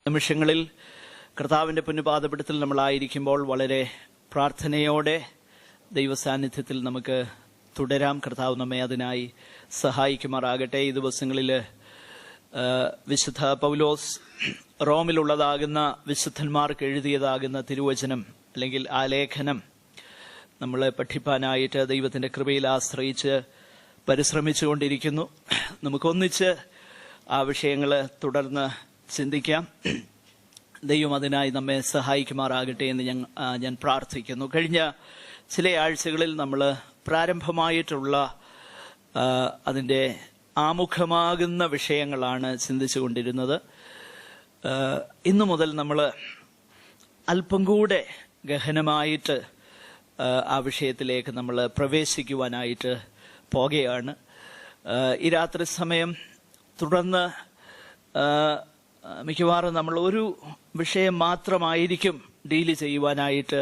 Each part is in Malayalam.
നിമിഷങ്ങളിൽ കർത്താവിൻ്റെ പുണ്യപാദപീഠത്തിൽ നമ്മളായിരിക്കുമ്പോൾ വളരെ പ്രാർത്ഥനയോടെ ദൈവസാന്നിധ്യത്തിൽ നമുക്ക് തുടരാം. കർത്താവ് നമ്മെ അതിനായി സഹായിക്കുമാറാകട്ടെ. ഈ ദിവസങ്ങളിൽ വിശുദ്ധ പൗലോസ് റോമിലുള്ളതാകുന്ന വിശുദ്ധന്മാർക്ക് എഴുതിയതാകുന്ന തിരുവചനം അല്ലെങ്കിൽ ആ ലേഖനം നമ്മൾ പഠിപ്പാനായിട്ട് ദൈവത്തിൻ്റെ കൃപയിൽ ആശ്രയിച്ച് പരിശ്രമിച്ചുകൊണ്ടിരിക്കുന്നു. നമുക്കൊന്നിച്ച് ആ വിഷയങ്ങൾ തുടർന്ന് ചിന്തിക്കാം. ദൈവം അതിനായി നമ്മെ സഹായിക്കുമാറാകട്ടെ എന്ന് ഞാൻ പ്രാർത്ഥിക്കുന്നു. കഴിഞ്ഞ ചില ആഴ്ചകളിൽ നമ്മൾ പ്രാരംഭമായിട്ടുള്ള അതിൻ്റെ ആമുഖമാകുന്ന വിഷയങ്ങളാണ് ചിന്തിച്ചു കൊണ്ടിരുന്നത്. ഇന്നു മുതൽ നമ്മൾ അല്പം കൂടെ ഗഹനമായിട്ട് ആ വിഷയത്തിലേക്ക് നമ്മൾ പ്രവേശിക്കുവാനായിട്ട് പോകുകയാണ്. ഈ രാത്രി സമയം തുടർന്ന് മിക്കവാറും നമ്മൾ ഒരു വിഷയം മാത്രമായിരിക്കും ഡീല് ചെയ്യുവാനായിട്ട്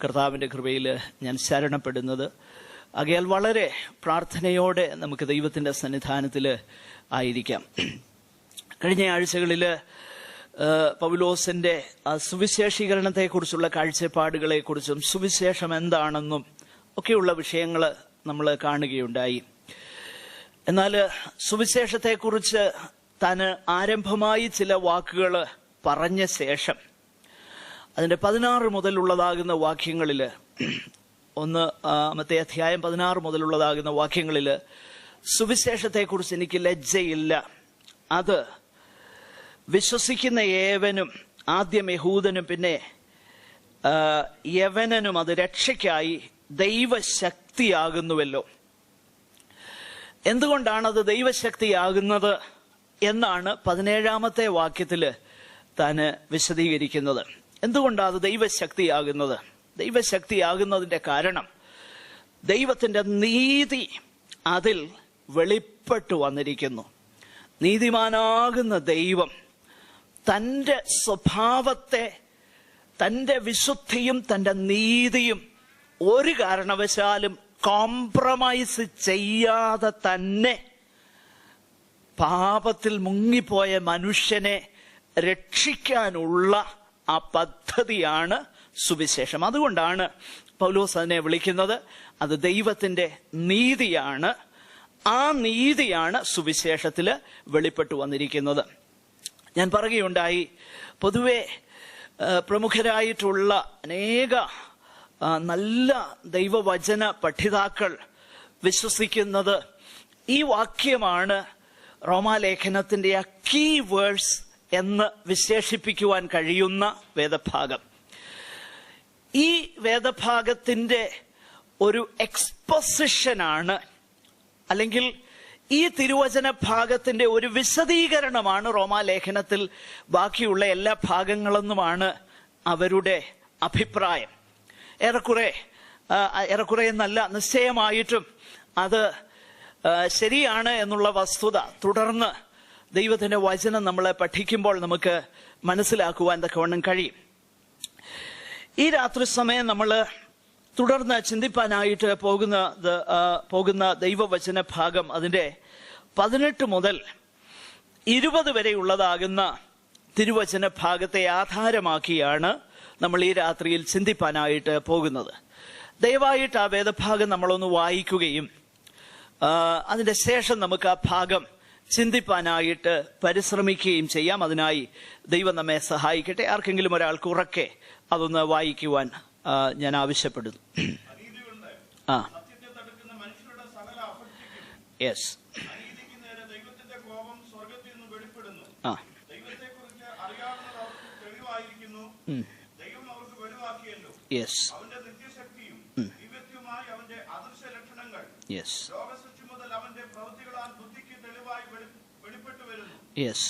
കർത്താവിൻ്റെ കൃപയിൽ ഞാൻ ശരണപ്പെടുന്നത്. ആകയാൽ വളരെ പ്രാർത്ഥനയോടെ നമുക്ക് ദൈവത്തിൻ്റെ സന്നിധാനത്തിൽ ആയിരിക്കാം. കഴിഞ്ഞ ആഴ്ചകളിൽ പൗലോസിൻ്റെ സുവിശേഷീകരണത്തെക്കുറിച്ചുള്ള കാഴ്ചപ്പാടുകളെക്കുറിച്ചും സുവിശേഷം എന്താണെന്നും ഒക്കെയുള്ള വിഷയങ്ങൾ നമ്മൾ കാണുകയുണ്ടായി. എന്നാൽ സുവിശേഷത്തെക്കുറിച്ച് താൻ ആരംഭമായി ചില വാക്കുകൾ പറഞ്ഞ ശേഷം അതിൻ്റെ 16 മുതലുള്ളതാകുന്ന വാക്യങ്ങളിൽ, ഒന്നാമത്തെ അധ്യായം 16 മുതലുള്ളതാകുന്ന വാക്യങ്ങളിൽ സുവിശേഷത്തെക്കുറിച്ച് എനിക്ക് ലജ്ജയില്ല, അത് വിശ്വസിക്കുന്ന ഏവനും, ആദ്യം യഹൂദനും പിന്നെ യവനനും, അത് രക്ഷയ്ക്കായി ദൈവശക്തിയാകുന്നുവല്ലോ. എന്തുകൊണ്ടാണത് ദൈവശക്തിയാകുന്നത് എന്നാണ് 17-ാമത്തെ വാക്യത്തിൽ താൻ വിശദീകരിക്കുന്നത്. എന്തുകൊണ്ടാണ് അത് ദൈവശക്തിയാകുന്നത്? ദൈവശക്തിയാകുന്നതിൻ്റെ കാരണം ദൈവത്തിൻ്റെ നീതി അതിൽ വെളിപ്പെട്ടു വന്നിരിക്കുന്നു. നീതിമാനാകുന്ന ദൈവം തൻ്റെ സ്വഭാവത്തെ, തൻ്റെ വിശുദ്ധിയും തൻ്റെ നീതിയും ഒരു കാരണവശാലും കോംപ്രമൈസ് ചെയ്യാതെ തന്നെ പാപത്തിൽ മുങ്ങിപ്പോയ മനുഷ്യനെ രക്ഷിക്കാനുള്ള ആ പദ്ധതിയാണ് സുവിശേഷം. അതുകൊണ്ടാണ് പൗലോസ് അതിനെ വിളിക്കുന്നത് അത് ദൈവത്തിൻ്റെ നീതിയാണ്. ആ നീതിയാണ് സുവിശേഷത്തിൽ വെളിപ്പെട്ടു വന്നിരിക്കുന്നത്. ഞാൻ പറയുകയുണ്ടായി, പൊതുവെ പ്രമുഖരായിട്ടുള്ള അനേക നല്ല ദൈവവചന പഠിതാക്കൾ വിശ്വസിക്കുന്നത് ഈ വാക്യമാണ് റോമാലേഖനത്തിൻ്റെ ആ കീ വേഴ്സ് എന്ന് വിശേഷിപ്പിക്കുവാൻ കഴിയുന്ന വേദഭാഗം. ഈ വേദഭാഗത്തിൻ്റെ ഒരു എക്സ്പോസിഷനാണ്, അല്ലെങ്കിൽ ഈ തിരുവചന ഭാഗത്തിൻ്റെ ഒരു വിശദീകരണമാണ് റോമാലേഖനത്തിൽ ബാക്കിയുള്ള എല്ലാ ഭാഗങ്ങളെന്നുമാണ് അവരുടെ അഭിപ്രായം. ഏറെക്കുറെ എന്നല്ല, നിശ്ചയമായിട്ടും അത് ശരിയാണ് എന്നുള്ള വസ്തുത തുടർന്ന് ദൈവത്തിൻ്റെ വചനം നമ്മളെ പഠിക്കുമ്പോൾ നമുക്ക് മനസ്സിലാക്കുവാൻ തക്കവണ്ണം കഴിയും. ഈ രാത്രി സമയം നമ്മൾ തുടർന്ന് ചിന്തിപ്പാനായിട്ട് പോകുന്ന ദൈവവചന ഭാഗം അതിൻ്റെ 18 മുതൽ 20 വരെയുള്ളതാകുന്ന തിരുവചന ഭാഗത്തെ ആധാരമാക്കിയാണ് നമ്മൾ ഈ രാത്രിയിൽ ചിന്തിപ്പാനായിട്ട് പോകുന്നത്. ദയവായിട്ട് ആ വേദഭാഗം നമ്മളൊന്ന് വായിക്കുകയും അതിൻ്റെ ശേഷം നമുക്ക് ആ ഭാഗം ചിന്തിപ്പാനായിട്ട് പരിശ്രമിക്കുകയും ചെയ്യാം. അതിനായി ദൈവം നമ്മെ സഹായിക്കട്ടെ. ആർക്കെങ്കിലും ഒരാൾക്ക് ഉറക്കെ അതൊന്ന് വായിക്കുവാൻ ഞാൻ ആവശ്യപ്പെടുന്നു. Yes. Yes. Yes. Yes.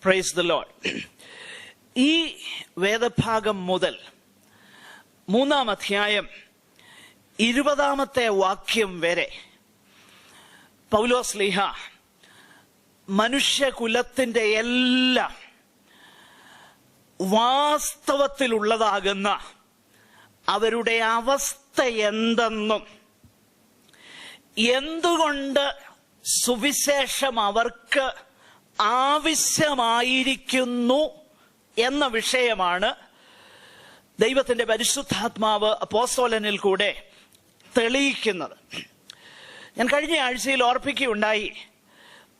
Praise the Lord. ഈ വേദഭാഗം മുതൽ 3-ാം അധ്യായം 20-ാമത്തെ വാക്യം വരെ പൗലോസ്ലീഹ മനുഷ്യകുലത്തിൻ്റെ എല്ലാം വാസ്തവത്തിലുള്ളതാകുന്ന അവരുടെ അവസ്ഥ എന്തെന്നും എന്തുകൊണ്ട് സുവിശേഷം അവർക്ക് ആവശ്യമായിരിക്കുന്നു എന്ന വിഷയമാണ് ദൈവത്തിന്റെ പരിശുദ്ധാത്മാവ് അപ്പോസ്തലനിൽ കൂടെ തെളിയിക്കുന്നത്. ഞാൻ കഴിഞ്ഞ ആഴ്ചയിൽ ഓർപ്പിക്കുകയുണ്ടായി,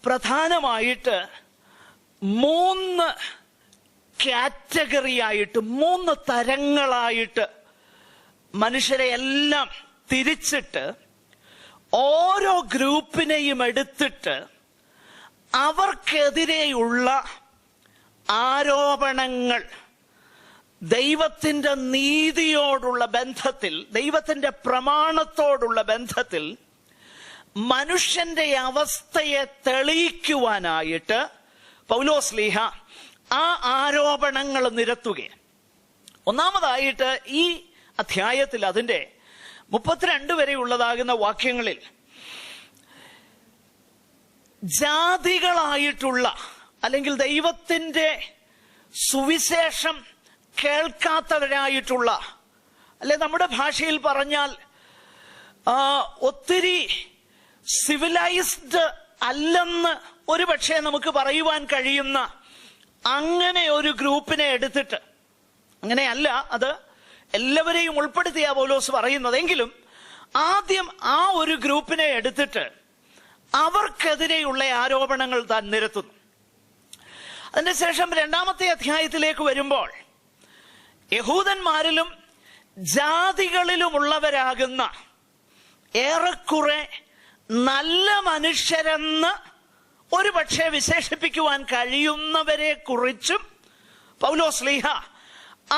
പ്രധാനമായിട്ട് 3 കാറ്റഗറിയായിട്ട്, 3 തരങ്ങളായിട്ട് മനുഷ്യരെ എല്ലാം തിരിച്ചിട്ട് ഓരോ ഗ്രൂപ്പിനെയും എടുത്തിട്ട് അവർക്കെതിരെയുള്ള ആരോപണങ്ങൾ ദൈവത്തിന്റെ നീതിയോടുള്ള ബന്ധത്തിൽ, ദൈവത്തിന്റെ പ്രമാണത്തോടുള്ള ബന്ധത്തിൽ മനുഷ്യന്റെ അവസ്ഥയെ തെളിയിക്കുവാനായിട്ട് പൗലോസ്ലീഹ ആ ആരോപണങ്ങൾ നിരത്തുകയാണ്. ഒന്നാമതായിട്ട് ഈ അധ്യായത്തിൽ അതിന്റെ 32 വരെയുള്ളതാകുന്ന വാക്യങ്ങളിൽ ജാതികളായിട്ടുള്ള, അല്ലെങ്കിൽ ദൈവത്തിന്റെ സുവിശേഷം കേൾക്കാത്തവരായിട്ടുള്ള, അല്ലെ നമ്മുടെ ഭാഷയിൽ പറഞ്ഞാൽ ഒത്തിരി സിവിലൈസ്ഡ് അല്ലെന്ന് ഒരുപക്ഷെ നമുക്ക് പറയുവാൻ കഴിയുന്ന അങ്ങനെ ഒരു ഗ്രൂപ്പിനെ എടുത്തിട്ട്, അങ്ങനെയല്ല, അത് എല്ലാവരെയും ഉൾപ്പെടുത്തിയാ പൗലോസ് പറയുന്നതെങ്കിലും ആദ്യം ആ ഒരു ഗ്രൂപ്പിനെ എടുത്തിട്ട് അവർക്കെതിരെയുള്ള ആരോപണങ്ങൾ താൻ നിരത്തുന്നു. അതിനുശേഷം 2-ാമത്തെ അധ്യായത്തിലേക്ക് വരുമ്പോൾ യഹൂദന്മാരിലും ജാതികളിലുമുള്ളവരാകുന്ന ഏറെക്കുറെ നല്ല മനുഷ്യരെന്ന് ഒരുപക്ഷെ വിശേഷിപ്പിക്കുവാൻ കഴിയുന്നവരെ കുറിച്ചും പൗലോസ്ലീഹ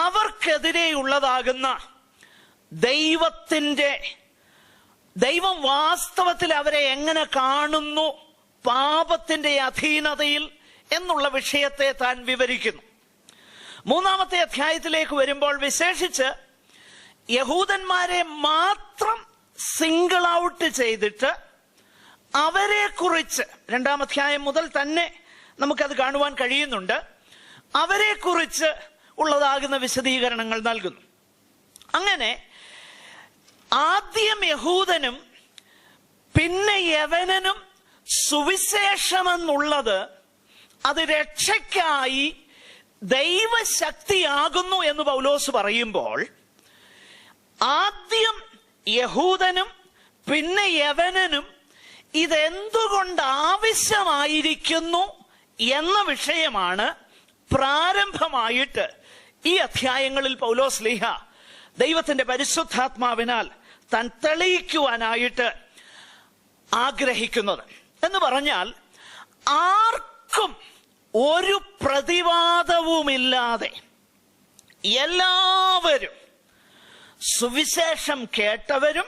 അവർക്കെതിരെയുള്ളതാകുന്ന ദൈവം വാസ്തവത്തിൽ അവരെ എങ്ങനെ കാണുന്നു, പാപത്തിന്റെ അധീനതയിൽ എന്നുള്ള വിഷയത്തെ താൻ വിവരിക്കുന്നു. 3-ാമത്തെ അധ്യായത്തിലേക്ക് വരുമ്പോൾ വിശേഷിച്ച് യഹൂദന്മാരെ മാത്രം സിംഗിൾ ഔട്ട് ചെയ്തിട്ട് അവരെ കുറിച്ച് 2-ാം അധ്യായം മുതൽ തന്നെ നമുക്കത് കാണുവാൻ കഴിയുന്നുണ്ട്. അവരെ കുറിച്ച് ഉള്ളതാകുന്ന വിശദീകരണങ്ങൾ നൽകുന്നു. അങ്ങനെ ആദ്യം യഹൂദനും പിന്നെ യവനനും സുവിശേഷമെന്നുള്ളത് അത് രക്ഷയ്ക്കായി ദൈവശക്തിയാകുന്നു എന്ന് പൗലോസ് പറയുമ്പോൾ, ആദ്യം യഹൂദനും പിന്നെ യവനനും ഇതെന്തുകൊണ്ട് ആവശ്യമായിരിക്കുന്നു എന്ന വിഷയമാണ് പ്രാരംഭമായിട്ട് ഈ അധ്യായങ്ങളിൽ പൗലോസ്ലീഹ ദൈവത്തിന്റെ പരിശുദ്ധാത്മാവിനാൽ താൻ തെളിയിക്കുവാനായിട്ട് ആഗ്രഹിക്കുന്നത്. എന്ന് പറഞ്ഞാൽ ആർക്കും ഒരു പ്രതിവാദവുമില്ലാതെ എല്ലാവരും, സുവിശേഷം കേട്ടവരും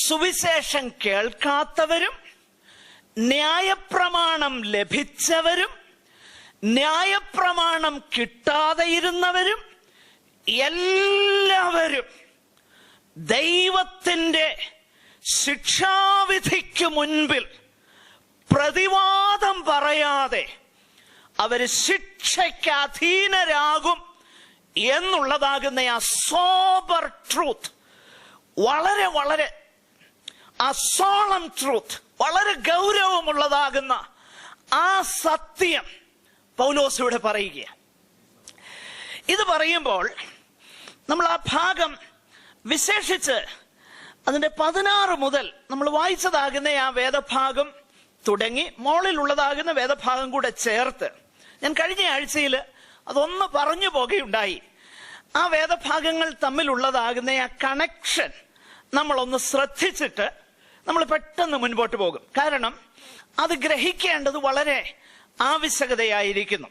സുവിശേഷം കേൾക്കാത്തവരും, ന്യായപ്രമാണം ലഭിച്ചവരും ന്യായപ്രമാണം കിട്ടാതെയിരുന്നവരും, എല്ലാവരും ദൈവത്തിന്റെ ശിക്ഷാവിധിക്ക് മുൻപിൽ പ്രതിവാദം പറയാതെ അവര് ശിക്ഷയ്ക്ക് അധീനരാകും എന്നുള്ളതാകുന്ന ആ സോബർ ട്രൂത്ത്, വളരെ വളരെ ആ സോളം ട്രൂത്ത്, വളരെ ഗൗരവമുള്ളതാകുന്ന ആ സത്യം പൗലോസ് ഇവിടെ പറയുകയാണ്. ഇത് പറയുമ്പോൾ നമ്മൾ ആ ഭാഗം വിശേഷിച്ച് അതിന്റെ 16 മുതൽ നമ്മൾ വായിച്ചതാകുന്ന ആ വേദഭാഗം തുടങ്ങി മോളിലുള്ളതാകുന്ന വേദഭാഗം കൂടെ ചേർത്ത് ഞാൻ കഴിഞ്ഞ ആഴ്ചയിൽ അതൊന്ന് പറഞ്ഞു പോകുകയുണ്ടായി. ആ വേദഭാഗങ്ങൾ തമ്മിലുള്ളതാകുന്ന ആ കണക്ഷൻ നമ്മളൊന്ന് ശ്രദ്ധിച്ചിട്ട് നമ്മൾ പെട്ടെന്ന് മുൻപോട്ട് പോകും. കാരണം അത് ഗ്രഹിക്കേണ്ടത് വളരെ ആവശ്യകതയായിരിക്കുന്നു.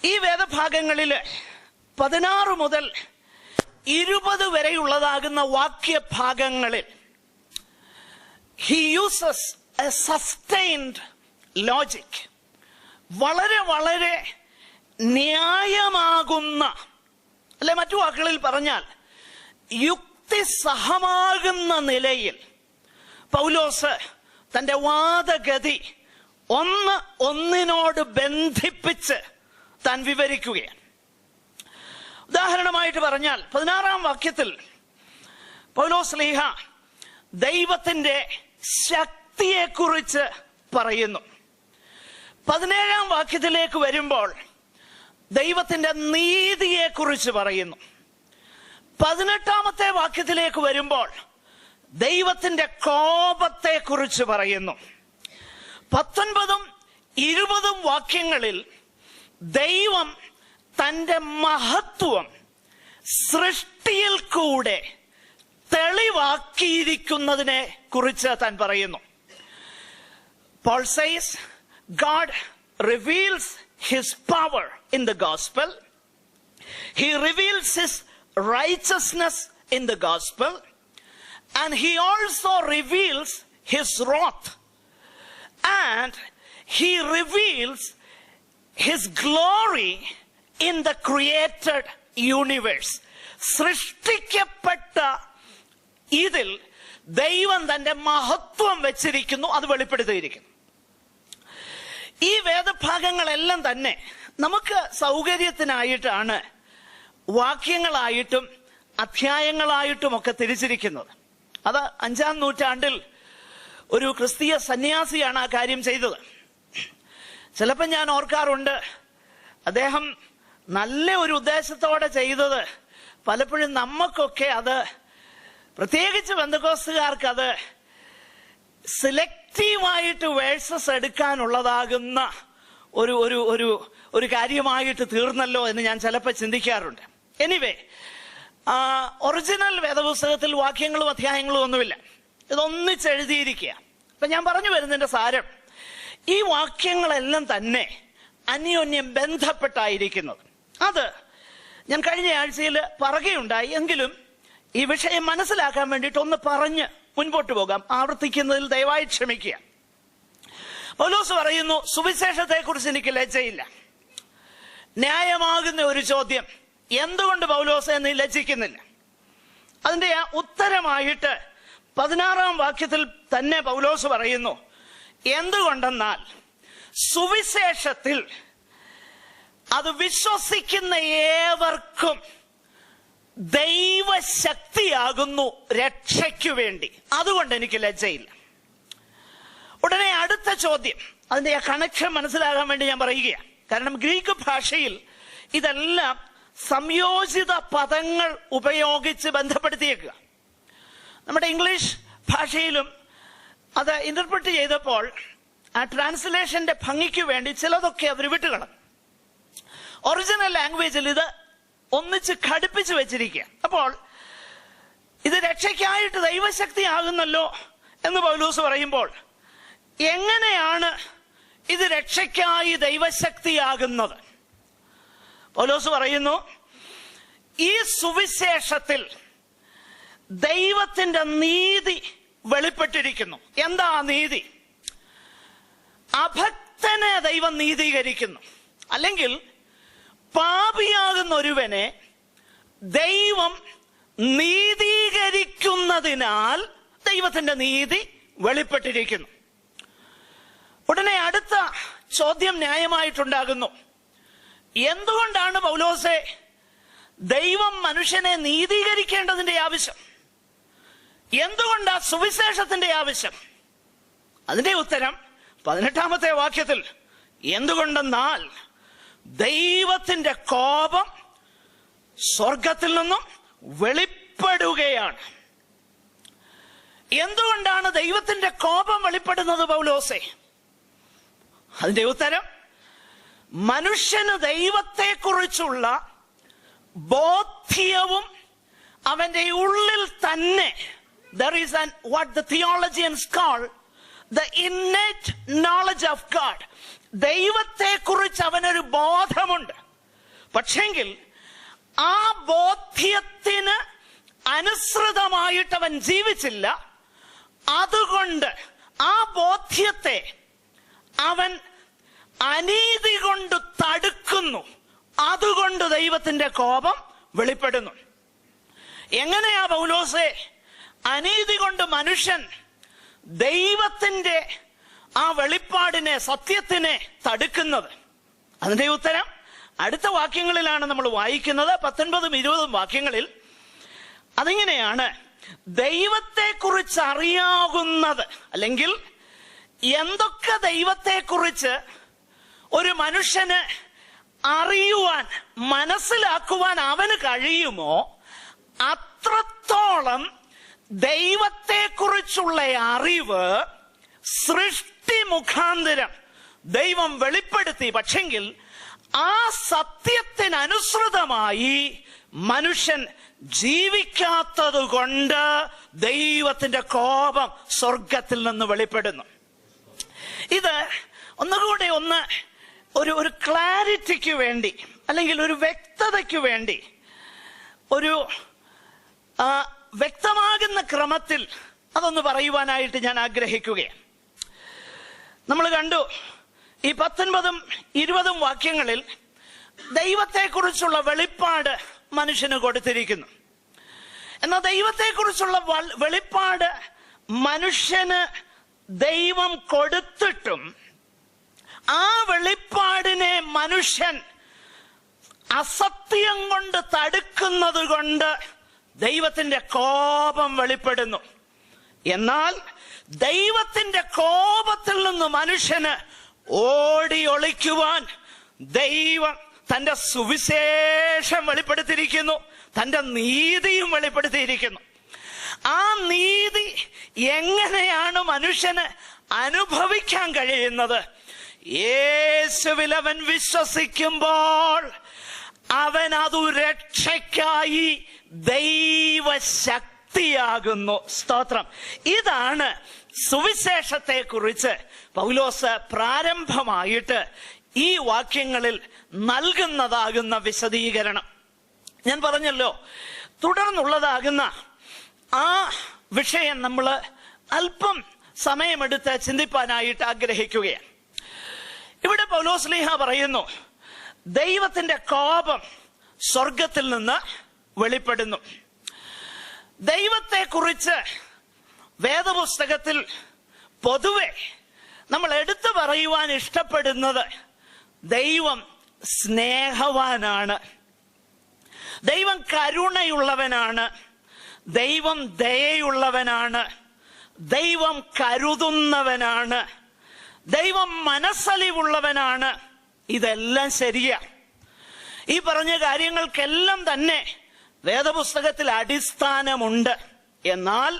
ഈ വേദഭാഗങ്ങളിൽ 16 മുതൽ 20 വരെയുള്ളതാകുന്ന വാക്യഭാഗങ്ങളിൽ he uses a sustained logic, വളരെ വളരെ ന്യായമാകുന്ന, അല്ലെ മറ്റു വാക്കുകളിൽ പറഞ്ഞാൽ യുക്തിസഹമാകുന്ന നിലയിൽ പൗലോസ് തന്റെ വാദഗതി ഒന്നിനോട് ബന്ധിപ്പിച്ച് താൻ വിവരിക്കുകയാണ്. ഉദാഹരണമായിട്ട് പറഞ്ഞാൽ 16-ാം വാക്യത്തിൽ പൗലോസ്ലീഹ ദൈവത്തിന്റെ ശക്തിയെക്കുറിച്ച് പറയുന്നു. 17-ാം വാക്യത്തിലേക്ക് വരുമ്പോൾ ദൈവത്തിന്റെ നീതിയെക്കുറിച്ച് പറയുന്നു. 18-ാമത്തെ വാക്യത്തിലേക്ക് വരുമ്പോൾ ദൈവത്തിന്റെ കോപത്തെക്കുറിച്ച് പറയുന്നു. 19ഉം 20ഉം വാക്യങ്ങളിൽ ദൈവം തന്റെ മഹത്വം സൃഷ്ടിയിൽ കൂടെ തെളിവാക്കിയിരിക്കുന്നതിനെ കുറിച്ച് താൻ പറയുന്നു. Paul says, God reveals his power in the gospel. He reveals his righteousness in the gospel. And he also reveals his wrath. And he reveals his glory in the created universe. സൃഷ്ടിക്കപ്പെട്ട ഇതിൽ ദൈവം തന്റെ മഹത്വം വെച്ചിരിക്കുന്നു, അത് വെളിപ്പെടുത്തിയിരിക്കുന്നു. ഈ വേദഭാഗങ്ങളെല്ലാം തന്നെ നമുക്ക് സൗകര്യത്തിനായിട്ടാണ് വാക്യങ്ങളായിട്ടും അധ്യായങ്ങളായിട്ടും ഒക്കെ തിരിച്ചിരിക്കുന്നത്. അത് 5-ാം നൂറ്റാണ്ടിൽ ഒരു ക്രിസ്തീയ സന്യാസിയാണ് ആ കാര്യം ചെയ്തത്. ചിലപ്പോൾ ഞാൻ ഓർക്കാറുണ്ട്, അദ്ദേഹം നല്ല ഒരു ഉദ്ദേശത്തോടെ ചെയ്തത് പലപ്പോഴും നമുക്കൊക്കെ അത്, പ്രത്യേകിച്ച് പെന്തക്കോസ്തുകാർക്ക് അത് സിലക്റ്റീവായിട്ട് വേഴ്സസ് എടുക്കാനുള്ളതാകുന്ന ഒരു ഒരു ഒരു ഒരു കാര്യമായിട്ട് തീർന്നല്ലോ എന്ന് ഞാൻ ചിലപ്പോൾ ചിന്തിക്കാറുണ്ട്. എനിവേ, ഒറിജിനൽ വേദപുസ്തകത്തിൽ വാക്യങ്ങളും അധ്യായങ്ങളും ഒന്നുമില്ല, ഇതൊന്നിച്ചെഴുതിയിരിക്കുക. അപ്പൊ ഞാൻ പറഞ്ഞു വരുന്നതിന്റെ സാരം, ഈ വാക്യങ്ങളെല്ലാം തന്നെ അന്യോന്യം ബന്ധപ്പെട്ടായിരിക്കുന്നത്. അത് ഞാൻ കഴിഞ്ഞ ആഴ്ചയിൽ പറയുകയുണ്ടായി. എങ്കിലും ഈ വിഷയം മനസ്സിലാക്കാൻ വേണ്ടിയിട്ട് ഒന്ന് പറഞ്ഞ് മുൻപോട്ട് പോകാം. ആവർത്തിക്കുന്നതിൽ ദയവായി ക്ഷമിക്കുക. പൗലോസ് പറയുന്നു, സുവിശേഷത്തെ കുറിച്ച് എനിക്ക് ലജ്ജയില്ല. ന്യായമാകുന്ന ഒരു ചോദ്യം, എന്തുകൊണ്ട് പൗലോസെ നീ ലജ്ജിക്കുന്നില്ല? അതിന്റെ ഉത്തരമായിട്ട് 16-ാം വാക്യത്തിൽ തന്നെ പൗലോസ് പറയുന്നു, എന്തുകൊണ്ടെന്നാൽ സുവിശേഷത്തിൽ അത് വിശ്വസിക്കുന്ന ഏവർക്കും ദൈവശക്തിയാകുന്നു രക്ഷയ്ക്കു വേണ്ടി. അതുകൊണ്ട് എനിക്ക് ലജ്ജയില്ല. ഉടനെ അടുത്ത ചോദ്യം, അതിന്റെ ആ കണക്ഷൻ മനസ്സിലാകാൻ വേണ്ടി ഞാൻ പറയുകയാണ്. കാരണം ഗ്രീക്ക് ഭാഷയിൽ ഇതെല്ലാം സംയോജിത പദങ്ങൾ ഉപയോഗിച്ച് ബന്ധപ്പെടുത്തിയേക്കുക. നമ്മുടെ ഇംഗ്ലീഷ് ഭാഷയിലും അത് ഇന്റർപ്രറ്റ് ചെയ്തപ്പോൾ ആ ട്രാൻസ്ലേഷന്റെ ഭംഗിക്ക് വേണ്ടി ചിലതൊക്കെ അവർ വിട്ടുകളഞ്ഞു. ഒറിജിനൽ ലാംഗ്വേജിൽ ഇത് ഒന്നിച്ച് ഘടിപ്പിച്ചു വെച്ചിരിക്കുക. അപ്പോൾ ഇത് രക്ഷയ്ക്കായിട്ട് ദൈവശക്തി ആകുന്നല്ലോ എന്ന് പൗലോസ് പറയുമ്പോൾ, എങ്ങനെയാണ് ഇത് രക്ഷയ്ക്കായി ദൈവശക്തിയാകുന്നത്? പൗലോസ് പറയുന്നു, ഈ സുവിശേഷത്തിൽ ദൈവത്തിന്റെ നീതി വെളിപ്പെട്ടിരിക്കുന്നു. എന്താ നീതി? അഭക്തനെ ദൈവം നീതീകരിക്കുന്നു. അല്ലെങ്കിൽ പാപിയാകുന്ന ഒരുവനെ ദൈവം നീതീകരിക്കുന്നതിനാൽ ദൈവത്തിന്റെ നീതി വെളിപ്പെട്ടിരിക്കുന്നു. ഉടനെ അടുത്ത ചോദ്യം ന്യായമായിട്ടുണ്ടാകുന്നു, എന്തുകൊണ്ടാണ് പൗലോസെ ദൈവം മനുഷ്യനെ നീതീകരിക്കേണ്ടതിന്റെ ആവശ്യം? എന്തുകൊണ്ടാ സുവിശേഷത്തിന്റെ ആവശ്യം? അതിന്റെ ഉത്തരം 18-ാമത്തെ വാക്യത്തിൽ, എന്തുകൊണ്ടെന്നാൽ ദൈവത്തിന്റെ കോപം സ്വർഗത്തിൽ നിന്നും വെളിപ്പെടുകയാണ്. എന്തുകൊണ്ടാണ് ദൈവത്തിന്റെ കോപം വെളിപ്പെടുന്നത് പൗലോസേ? അതിന്റെ ഉത്തരം, മനുഷ്യന് ദൈവത്തെക്കുറിച്ചുള്ള ബോധ്യവും അവന്റെ ഉള്ളിൽ തന്നെ, there is an what the theologians call the innate knowledge of God. ദൈവത്തെക്കുറിച്ച് അവനൊരു ബോധമുണ്ട്. പക്ഷെങ്കിൽ ആ ബോധ്യത്തിന് അനുസൃതമായിട്ട് അവൻ ജീവിച്ചില്ല. അതുകൊണ്ട് ആ ബോധ്യത്തെ അവൻ അനീതി കൊണ്ട് തടുക്കുന്നു. അതുകൊണ്ട് ദൈവത്തിന്റെ കോപം വെളിപ്പെടുന്നു. എങ്ങനെയാ പൗലോസേ അനീതി കൊണ്ട് മനുഷ്യൻ ദൈവത്തിന്റെ ആ വെളിപ്പാടിനെ, സത്യത്തിനെ തടുക്കുന്നത്? അതിന്റെ ഉത്തരം അടുത്ത വാക്യങ്ങളിലാണ് നമ്മൾ വായിക്കുന്നത്. 19ഉം 20ഉം വാക്യങ്ങളിൽ അതിങ്ങനെയാണ്, ദൈവത്തെക്കുറിച്ച് അറിയാകുന്നത്, അല്ലെങ്കിൽ എന്തൊക്കെ ദൈവത്തെക്കുറിച്ച് ഒരു മനുഷ്യന് അറിയുവാൻ, മനസ്സിലാക്കുവാൻ അവന് കഴിയുമോ, അത്രത്തോളം ദൈവത്തെക്കുറിച്ചുള്ള അറിവ് സൃഷ്ടി മുഖാന്തരം ദൈവം വെളിപ്പെടുത്തി. പക്ഷെങ്കിൽ ആ സത്യത്തിനനുസൃതമായി മനുഷ്യൻ ജീവിക്കാത്തത് കൊണ്ട് ദൈവത്തിന്റെ കോപം സ്വർഗത്തിൽ നിന്ന് വെളിപ്പെടുന്നു. ഇത് ഒന്നുകൂടെ ഒരു ക്ലാരിറ്റിക്ക് വേണ്ടി, അല്ലെങ്കിൽ ഒരു വ്യക്തതയ്ക്ക് വേണ്ടി, ഒരു വ്യക്തമാകുന്ന ക്രമത്തിൽ അതൊന്ന് പറയുവാനായിട്ട് ഞാൻ ആഗ്രഹിക്കുകയാണ്. നമ്മൾ കണ്ടു, ഈ 19ഉം 20ഉം വാക്യങ്ങളിൽ ദൈവത്തെക്കുറിച്ചുള്ള വെളിപ്പാട് മനുഷ്യന് കൊടുത്തിരിക്കുന്നു. എന്നാൽ ദൈവത്തെക്കുറിച്ചുള്ള വെളിപ്പാട് മനുഷ്യന് ദൈവം കൊടുത്തിട്ടും ആ വെളിപ്പാടിനെ മനുഷ്യൻ അസത്യം കൊണ്ട് തടുക്കുന്നത് കൊണ്ട് ദൈവത്തിന്റെ കോപം വെളിപ്പെടുന്നു. എന്നാൽ ദൈവത്തിന്റെ കോപത്തിൽ നിന്ന് മനുഷ്യന് ഓടി ഒളിക്കുവാൻ ദൈവം തന്റെ സുവിശേഷം വെളിപ്പെടുത്തിയിരിക്കുന്നു, തന്റെ നീതിയും വെളിപ്പെടുത്തിയിരിക്കുന്നു. ആ നീതി എങ്ങനെയാണ് മനുഷ്യന് അനുഭവിക്കാൻ കഴിയുന്നത്? യേശുവിൽ അവൻ വിശ്വസിക്കുമ്പോൾ അവൻ അതു രക്ഷയ്ക്കായി ദൈവശക്തിയാകുന്നു. സ്തോത്രം. ഇതാണ് സുവിശേഷത്തെ കുറിച്ച് പൗലോസ് പ്രാരംഭമായിട്ട് ഈ വാക്യങ്ങളിൽ നൽകുന്നതാകുന്ന വിശദീകരണം. ഞാൻ പറഞ്ഞല്ലോ, തുടർന്നുള്ളതാകുന്ന ആ വിഷയം നമ്മൾ അല്പം സമയമെടുത്ത് ചിന്തിപ്പാനായിട്ട് ആഗ്രഹിക്കുകയാണ്. ഇവിടെ പൗലോസ്ലീഹ പറയുന്നു, ദൈവത്തിന്റെ കോപം സ്വർഗത്തിൽ നിന്ന് വെളിപ്പെടുന്നു. ദൈവത്തെക്കുറിച്ച് വേദപുസ്തകത്തിൽ പൊതുവെ നമ്മൾ എടുത്തു പറയുവാൻ ഇഷ്ടപ്പെടുന്നത് ദൈവം സ്നേഹവാനാണ്, ദൈവം കരുണയുള്ളവനാണ്, ദൈവം ദയയുള്ളവനാണ്, ദൈവം കരുതുന്നവനാണ്, ദൈവം മനസ്സലിവുള്ളവനാണ്. ഇതെല്ലാം ശരിയാ. ഈ പറഞ്ഞ കാര്യങ്ങൾക്കെല്ലാം തന്നെ വേദപുസ്തകത്തിൽ അടിസ്ഥാനമുണ്ട്. എന്നാൽ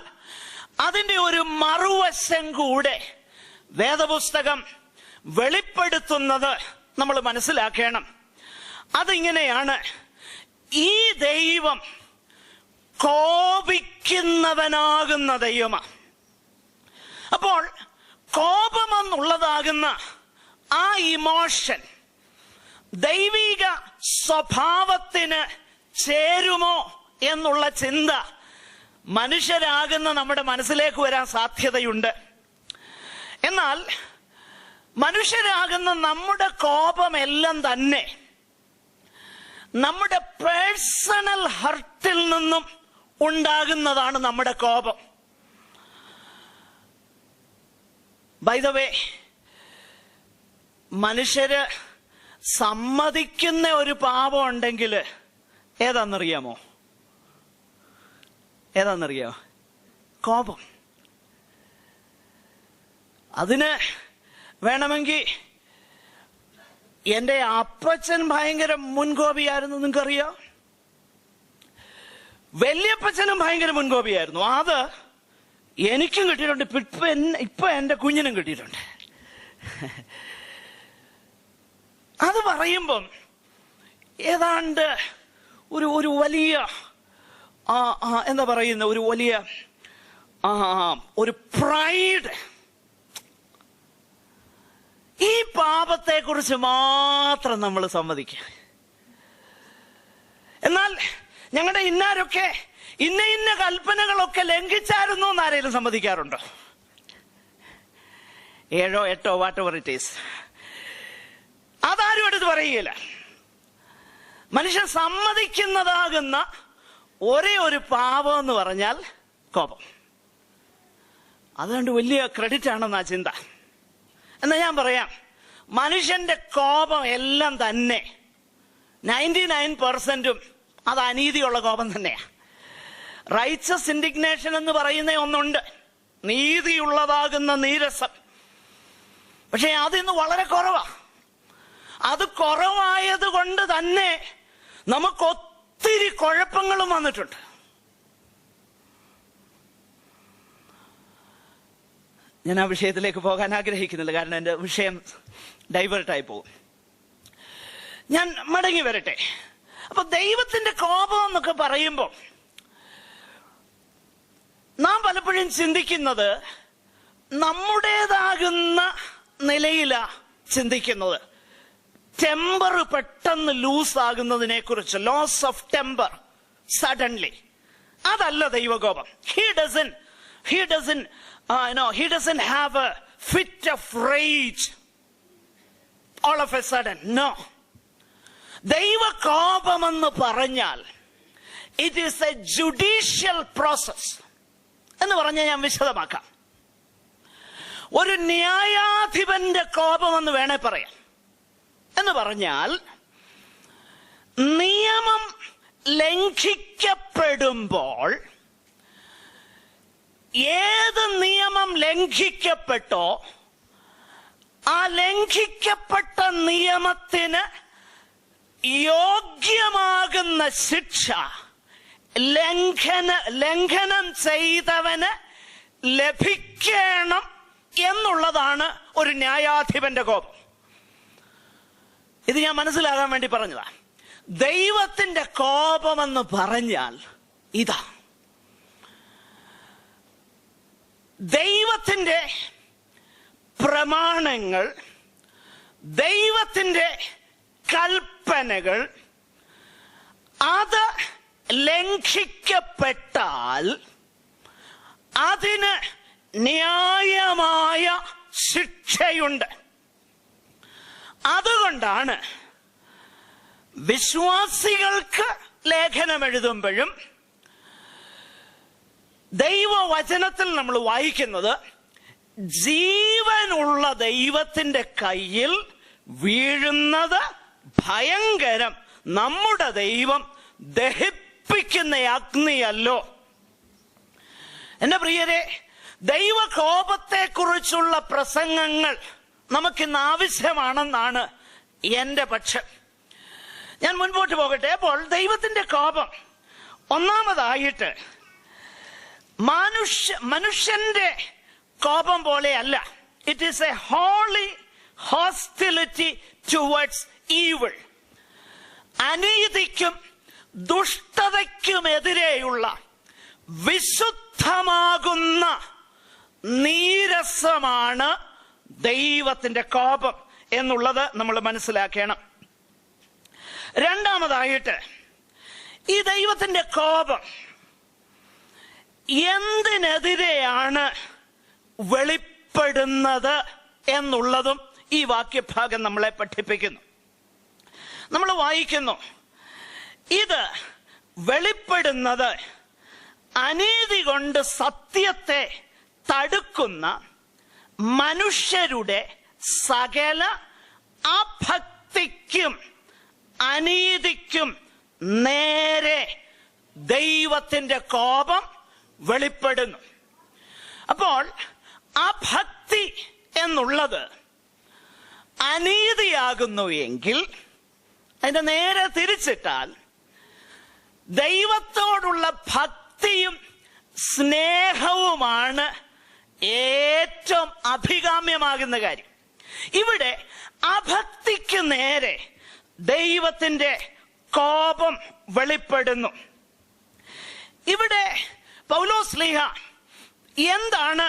അതിന്റെ ഒരു മറുവശം കൂടെ വേദപുസ്തകം വെളിപ്പെടുത്തുന്നത് നമ്മൾ മനസ്സിലാക്കണം. അതിങ്ങനെയാണ്, ഈ ദൈവം കോപിക്കുന്നവനാകുന്ന ദൈവമാണ്. അപ്പോൾ കോപമെന്നുള്ളതാകുന്ന ആ ഇമോഷൻ ദൈവിക സ്വഭാവത്തിന് ചേരുമോ എന്നുള്ള ചിന്ത മനുഷ്യരാകുന്ന നമ്മുടെ മനസ്സിലേക്ക് വരാൻ സാധ്യതയുണ്ട്. എന്നാൽ മനുഷ്യരാകുന്ന നമ്മുടെ കോപമെല്ലാം തന്നെ നമ്മുടെ പേഴ്സണൽ ഹർട്ടിൽ നിന്നും ഉണ്ടാകുന്നതാണ് നമ്മുടെ കോപം. ബൈ ദ വേ, മനുഷ്യര് സമ്മതിക്കുന്ന ഒരു പാപം ഉണ്ടെങ്കിൽ ഏതാണെന്നറിയാമോ? കോപം. അതിന് വേണമെങ്കിൽ എന്റെ അപ്പച്ചൻ ഭയങ്കര മുൻകോപിയായിരുന്നു, നിങ്ങൾക്കറിയാം. വല്യപ്പച്ചനും ഭയങ്കര മുൻകോപിയായിരുന്നു. അത് എനിക്കും കിട്ടിയിട്ടുണ്ട്, ഇപ്പൊ എന്റെ കുഞ്ഞിനും കിട്ടിയിട്ടുണ്ട്. അത് പറയുമ്പം ഏതാണ്ട് ഒരു വലിയ എന്താ പറയുന്ന ഒരു വലിയ ഒരു പ്രൈഡ്, ഈ പാപത്തെ കുറിച്ച് മാത്രം നമ്മൾ സമ്മതിക്കുക. എന്നാൽ ഞങ്ങളുടെ ഇന്നാരൊക്കെ ഇന്ന കൽപ്പനകളൊക്കെ ലംഘിച്ചായിരുന്നു എന്ന് ആരെങ്കിലും സമ്മതിക്കാറുണ്ടോ? 7 8 വാട്ട് എവർ ഇറ്റ് ഈസ്, അതാരും എടുത്ത് പറയുകയില്ല. മനുഷ്യൻ സമ്മതിക്കുന്നതാകുന്ന ഒരേ ഒരു പാപം എന്ന് പറഞ്ഞാൽ കോപം. അതുകൊണ്ട് വലിയ ക്രെഡിറ്റ് ആണെന്നാ ചിന്ത. എന്നാ ഞാൻ പറയാം, മനുഷ്യന്റെ കോപം എല്ലാം തന്നെ 99%ഉം അത് അനീതിയുള്ള കോപം തന്നെയാ. റൈച്ചസ് ഇൻഡിഗ്നേഷൻ എന്ന് പറയുന്ന ഒന്നുണ്ട്, നീതിയുള്ളതാകുന്ന നീരസം. പക്ഷെ അതിന്ന് വളരെ കുറവാ. അത് കുറവായത് കൊണ്ട് തന്നെ നമുക്ക് ഒത്തിരി കുഴപ്പങ്ങളും വന്നിട്ടുണ്ട്. ഞാൻ ആ വിഷയത്തിലേക്ക് പോകാൻ ആഗ്രഹിക്കുന്നില്ല, കാരണം എൻ്റെ വിഷയം ഡൈവേർട്ടായി പോകും. ഞാൻ മടങ്ങി വരട്ടെ. അപ്പൊ ദൈവത്തിന്റെ കോപം എന്നൊക്കെ പറയുമ്പോൾ നാം പലപ്പോഴും ചിന്തിക്കുന്നത് നമ്മുടേതാകുന്ന നിലയിലാ ചിന്തിക്കുന്നത്. ടെമ്പർ പെട്ടെന്ന് ലൂസ് ആകുന്നതിനെ കുറിച്ച്, ലോസ് ഓഫ് ടെമ്പർ സഡൻലി. അതല്ല ദൈവകോപം. He doesn't have a fit of rage all of a sudden. No. ദൈവകോപമെന്ന് പറഞ്ഞാൽ it is A judicial process എന്ന് പറഞ്ഞാൽ ഞാൻ വിശദമാക്കാം. ഒരു ന്യായാധിപന്റെ കോപമെന്ന് വേണേ പറയാം. എന്ന് പറഞ്ഞാൽ നിയമം ലംഘിക്കപ്പെടുമ്പോൾ, ഏത് നിയമം ലംഘിക്കപ്പെട്ടോ ആ ലംഘിക്കപ്പെട്ട നിയമത്തിന് യോഗ്യമാകുന്ന ശിക്ഷ ലംഘനം ചെയ്തവന് ലഭിക്കണം എന്നുള്ളതാണ് ഒരു ന്യായാധിപന്റെ കോപം. ഇത് ഞാൻ മനസ്സിലാകാൻ വേണ്ടി പറഞ്ഞതാ. ദൈവത്തിന്റെ കോപമെന്ന് പറഞ്ഞാൽ ഇതാ. ദൈവത്തിന്റെ പ്രമാണങ്ങൾ, ദൈവത്തിന്റെ കൽപ്പനകൾ, അത് ലംഘിക്കപ്പെട്ടാൽ അതിന് ന്യായമായ ശിക്ഷയുണ്ട്. അതുകൊണ്ടാണ് വിശ്വാസികൾക്ക് ലേഖനം എഴുതുമ്പോഴും ദൈവവചനത്തിൽ നമ്മൾ വായിക്കുന്നത്, ജീവനുള്ള ദൈവത്തിന്റെ കയ്യിൽ വീഴുന്നത് ഭയങ്കരം, നമ്മുടെ ദൈവം ദഹിപ്പിക്കുന്ന അഗ്നിയല്ലോ. എന്റെ പ്രിയരെ, ദൈവകോപത്തെ കുറിച്ചുള്ള പ്രസംഗങ്ങൾ നമുക്കിന്ന് ആവശ്യമാണെന്നാണ് എന്റെ പക്ഷം. ഞാൻ മുൻപോട്ട് പോകട്ടെ. അപ്പോൾ ദൈവത്തിന്റെ കോപം ഒന്നാമതായിട്ട് മനുഷ്യന്റെ കോപം പോലെയല്ല. It is a holy hostility towards evil. അനീതിക്കും ദുഷ്ടതയ്ക്കുമെതിരെയുള്ള വിശുദ്ധമാകുന്ന നീരസമാണ് ദൈവത്തിന്റെ കോപം എന്നുള്ളത് നമ്മൾ മനസ്സിലാക്കണം. രണ്ടാമതായിട്ട്, ഈ ദൈവത്തിന്റെ കോപം എന്തിനെതിരെയാണ് വെളിപ്പെടുന്നത് എന്നുള്ളതും ഈ വാക്യഭാഗം നമ്മളെ പഠിപ്പിക്കുന്നു. നമ്മൾ വായിക്കുന്നു, ഇത് വെളിപ്പെടുന്നത് അനീതി കൊണ്ട് സത്യത്തെ തടുക്കുന്ന മനുഷ്യരുടെ സകല അഭക്തിക്കും അനീതിക്കും നേരെ ദൈവത്തിന്റെ കോപം വെളിപ്പെടുന്നു. അപ്പോൾ അഭക്തി എന്നുള്ളത് അനീതിയാകുന്നു എങ്കിൽ, അതിന്റെ നേരെ തിരിച്ചിട്ടാൽ ദൈവത്തോടുള്ള ഭക്തിയും സ്നേഹവുമാണ് ഏറ്റവും അഭികാമ്യമാകുന്ന കാര്യം. ഇവിടെ അഭക്തിക്ക് നേരെ ദൈവത്തിന്റെ കോപം വെളിപ്പെടുന്നു. ഇവിടെ പൗലോസ്ലീഹ എന്താണ്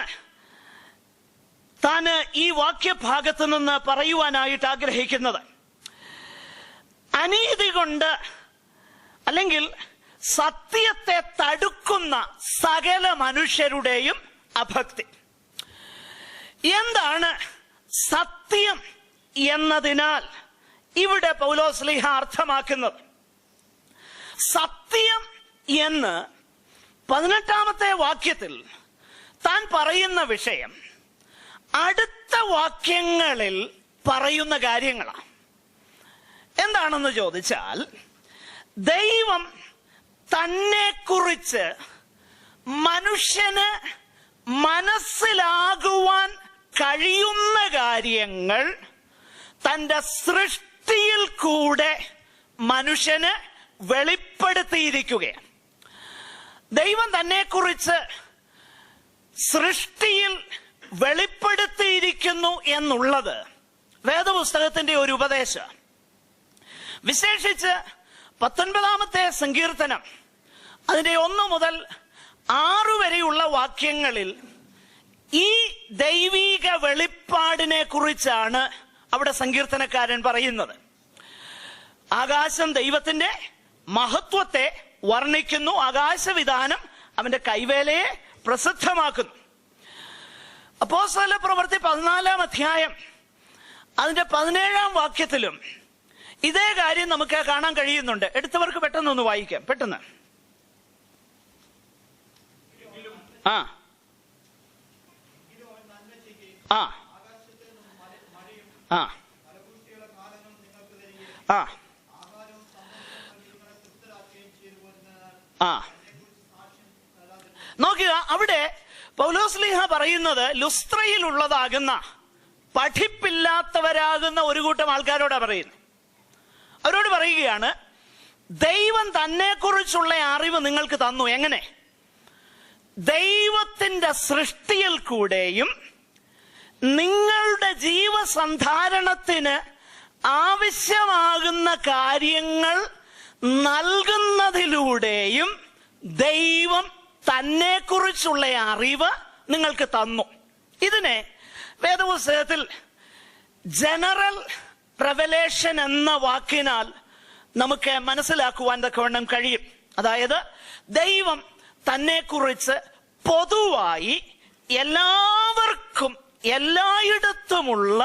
താന് ഈ വാക്യഭാഗത്ത് നിന്ന് പറയുവാനായിട്ട് ആഗ്രഹിക്കുന്നത്? അനീതി കൊണ്ട് അല്ലെങ്കിൽ സത്യത്തെ തടുക്കുന്ന സകല മനുഷ്യരുടെയും അഭക്തി. എന്താണ് സത്യം എന്നതിനാൽ ഇവിടെ പൗലോസ്ലീഹ അർത്ഥമാക്കുന്നത്? സത്യം എന്ന് 18-ാമത്തെ വാക്യത്തിൽ താൻ പറയുന്ന വിഷയം അടുത്ത വാക്യങ്ങളിൽ പറയുന്ന കാര്യങ്ങളാണ്. എന്താണെന്ന് ചോദിച്ചാൽ, ദൈവം തന്നെക്കുറിച്ച് മനുഷ്യന് മനസ്സിലാകുവാൻ കഴിയുന്ന കാര്യങ്ങൾ തന്റെ സൃഷ്ടി സൃഷ്ടിയിൽ കൂടെ മനുഷ്യന് വെളിപ്പെടുത്തിയിരിക്കുകയാണ്. ദൈവം തന്നെക്കുറിച്ച് സൃഷ്ടിയിൽ വെളിപ്പെടുത്തിയിരിക്കുന്നു എന്നുള്ളത് വേദപുസ്തകത്തിന്റെ ഒരു ഉപദേശം. വിശേഷിച്ച് 19-ാമത്തെ സങ്കീർത്തനം അതിന്റെ 1 മുതൽ 6 വരെയുള്ള വാക്യങ്ങളിൽ ഈ ദൈവീക വെളിപ്പാടിനെ കുറിച്ചാണ് അവിടെ സങ്കീർത്തനക്കാരൻ പറയുന്നത്. ആകാശം ദൈവത്തിന്റെ മഹത്വത്തെ വർണ്ണിക്കുന്നു, ആകാശവിധാനം അവന്റെ കൈവേലയെ പ്രസിദ്ധമാക്കുന്നു. അപ്പോസ്തല പ്രവൃത്തി 14-ാം അധ്യായം അതിന്റെ 17-ാം വാക്യത്തിലും ഇതേ കാര്യം നമുക്ക് കാണാൻ കഴിയുന്നുണ്ട്. എടുത്തവർക്ക് പെട്ടെന്നൊന്ന് വായിക്കാം, പെട്ടെന്ന്. ആ ആ ആ ആ ആ നോക്കുക, അവിടെ പൗലോസ്ലീഹ പറയുന്നത് ലുസ്ത്രയിലുള്ളതാകുന്ന പഠിപ്പില്ലാത്തവരാകുന്ന ഒരു കൂട്ടം ആൾക്കാരോടാ പറയുന്നത്. അവരോട് പറയുകയാണ്, ദൈവം തന്നെ കുറിച്ചുള്ള അറിവ് നിങ്ങൾക്ക് തന്നു. എങ്ങനെ? ദൈവത്തിന്റെ സൃഷ്ടിയിൽ കൂടെയും നിങ്ങളുടെ ജീവസന്ധാരണത്തിന് ആവശ്യമാകുന്ന കാര്യങ്ങൾ നൽകുന്നതിലൂടെയും ദൈവം തന്നെ കുറിച്ചുള്ള അറിവ് നിങ്ങൾക്ക് തന്നു. ഇതിനെ വേദപുസ്തകത്തിൽ ജനറൽ റെവലേഷൻ എന്ന വാക്കിനാൽ നമുക്ക് മനസ്സിലാക്കുവാൻ തക്കവണ്ണം കഴിയും. അതായത് ദൈവം തന്നെ കുറിച്ച് പൊതുവായി എല്ലാവർക്കും എല്ലായിടത്തുമുള്ള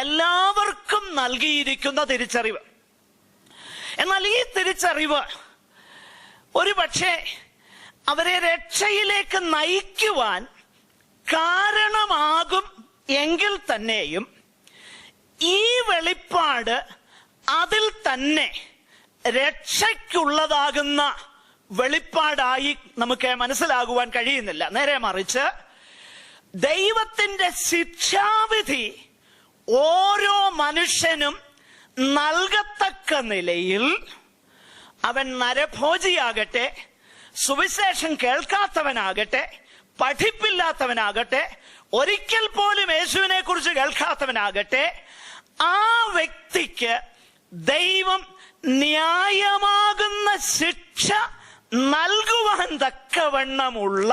എല്ലാവർക്കും നൽകിയിരിക്കുന്ന തിരിച്ചറിവ്. എന്നാൽ ഈ തിരിച്ചറിവ് ഒരു പക്ഷേ അവരെ രക്ഷയിലേക്ക് നയിക്കുവാൻ കാരണമാകും എങ്കിൽ തന്നെയും ഈ വെളിപ്പാട് അതിൽ തന്നെ രക്ഷയ്ക്കുള്ളതാകുന്ന വെളിപ്പാടായി നമുക്ക് മനസ്സിലാകുവാൻ കഴിയുന്നില്ല. നേരെ മറിച്ച് ദൈവത്തിന്റെ ശിക്ഷാവിധി ഓരോ മനുഷ്യനും നൽകത്തക്ക നിലയിൽ അവൻ നരഭോജിയാകട്ടെ, സുവിശേഷം കേൾക്കാത്തവനാകട്ടെ, പഠിപ്പില്ലാത്തവനാകട്ടെ, ഒരിക്കൽ പോലും യേശുവിനെ കുറിച്ച് കേൾക്കാത്തവനാകട്ടെ, ആ വ്യക്തിക്ക് ദൈവം ന്യായമാകുന്ന ശിക്ഷ നൽകുവാൻ തക്കവണ്ണമുള്ള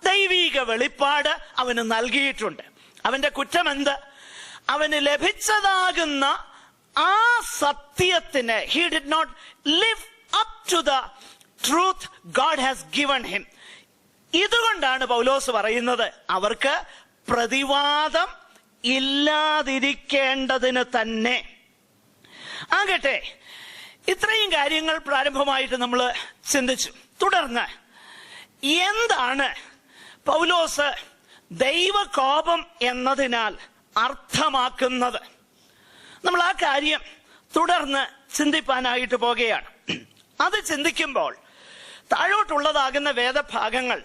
ദൈവീക വെളിപ്പാട് അവന് നൽകിയിട്ടുണ്ട്. അവന്റെ കുറ്റമെന്ത്? അവന് ലഭിച്ചതാകുന്ന ആ സത്യത്തിന് he did not live up to the truth God has given him. ഇതുകൊണ്ടാണ് പൗലോസ് പറയുന്നത് അവർക്ക് പ്രതിവാദം ഇല്ലാതിരിക്കേണ്ടതിന് തന്നെ. ആകട്ടെ, ഇത്രയും കാര്യങ്ങൾ പ്രാരംഭമായിട്ട് നമ്മൾ ചിന്തിച്ചു. തുടർന്ന് എന്താണ് പൗലോസ് ദൈവകോപം എന്നതിനാൽ അർത്ഥമാക്കുന്നത്? നമ്മൾ ആ കാര്യം തുടർന്ന് ചിന്തിപ്പാനായിട്ട് പോകുകയാണ്. അത് ചിന്തിക്കുമ്പോൾ താഴോട്ടുള്ളതാകുന്ന വേദഭാഗങ്ങൾ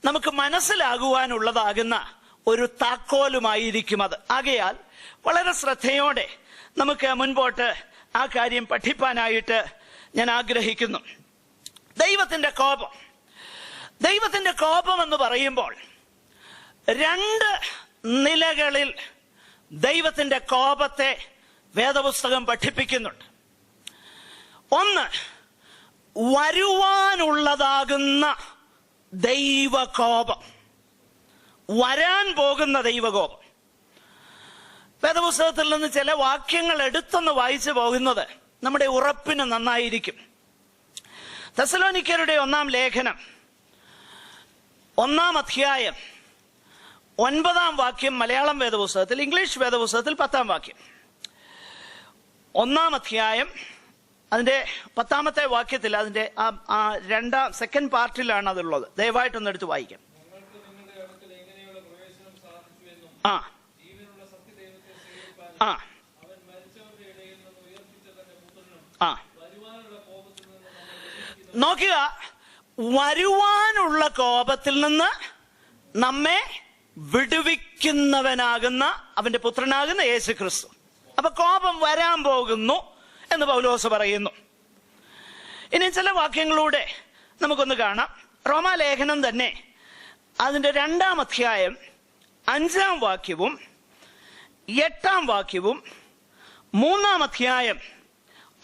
നമുക്ക് മനസ്സിലാകുവാനുള്ളതാകുന്ന ഒരു താക്കോലുമായിരിക്കും അത്. ആകയാൽ വളരെ ശ്രദ്ധയോടെ നമുക്ക് മുൻപോട്ട് ആ കാര്യം പഠിപ്പാനായിട്ട് ഞാൻ ആഗ്രഹിക്കുന്നു. ദൈവത്തിന്റെ കോപം. ദൈവത്തിന്റെ കോപം എന്ന് പറയുമ്പോൾ 2 നിലകളിൽ ദൈവത്തിന്റെ കോപത്തെ വേദപുസ്തകം പഠിപ്പിക്കുന്നുണ്ട്. ഒന്ന്, വരുവാനുള്ളതാകുന്ന ദൈവകോപം, വരാൻ പോകുന്ന ദൈവകോപം. വേദപുസ്തകത്തിൽ നിന്ന് ചില വാക്യങ്ങൾ എടുത്തൊന്ന് വായിച്ചു പോകുന്നത് നമ്മുടെ ഉറപ്പിന് നന്നായിരിക്കും. തെസ്സലോനിക്കരുടെ 1-ാം ലേഖനം 1-ാം അധ്യായം 9-ാം വാക്യം മലയാളം വേദപുസ്തകത്തിൽ, ഇംഗ്ലീഷ് വേദപുസ്തകത്തിൽ 10-ാം വാക്യം. 1-ാം അധ്യായം അതിന്റെ 10-ാമത്തെ വാക്യത്തിൽ അതിന്റെ സെക്കൻഡ് പാർട്ടിലാണ് അതുള്ളത്. ദയവായിട്ടൊന്ന് എടുത്ത് വായിക്കാം. ആ ആ ആ നോക്കുക, വരുവാനുള്ള കോപത്തിൽ നിന്ന് നമ്മെ വിടുവിക്കുന്നവനാകുന്ന അവന്റെ പുത്രനാകുന്ന യേശു ക്രിസ്തു. അപ്പൊ കോപം വരാൻ പോകുന്നു എന്ന് പൗലോസ് പറയുന്നു. ഇനി ചില വാക്യങ്ങളൂടെ നമുക്കൊന്ന് കാണാം. റോമാലേഖനം തന്നെ അതിന്റെ 2-ാം അധ്യായം 5-ാം വാക്യവും 8-ാം വാക്യവും 3-ാം അധ്യായം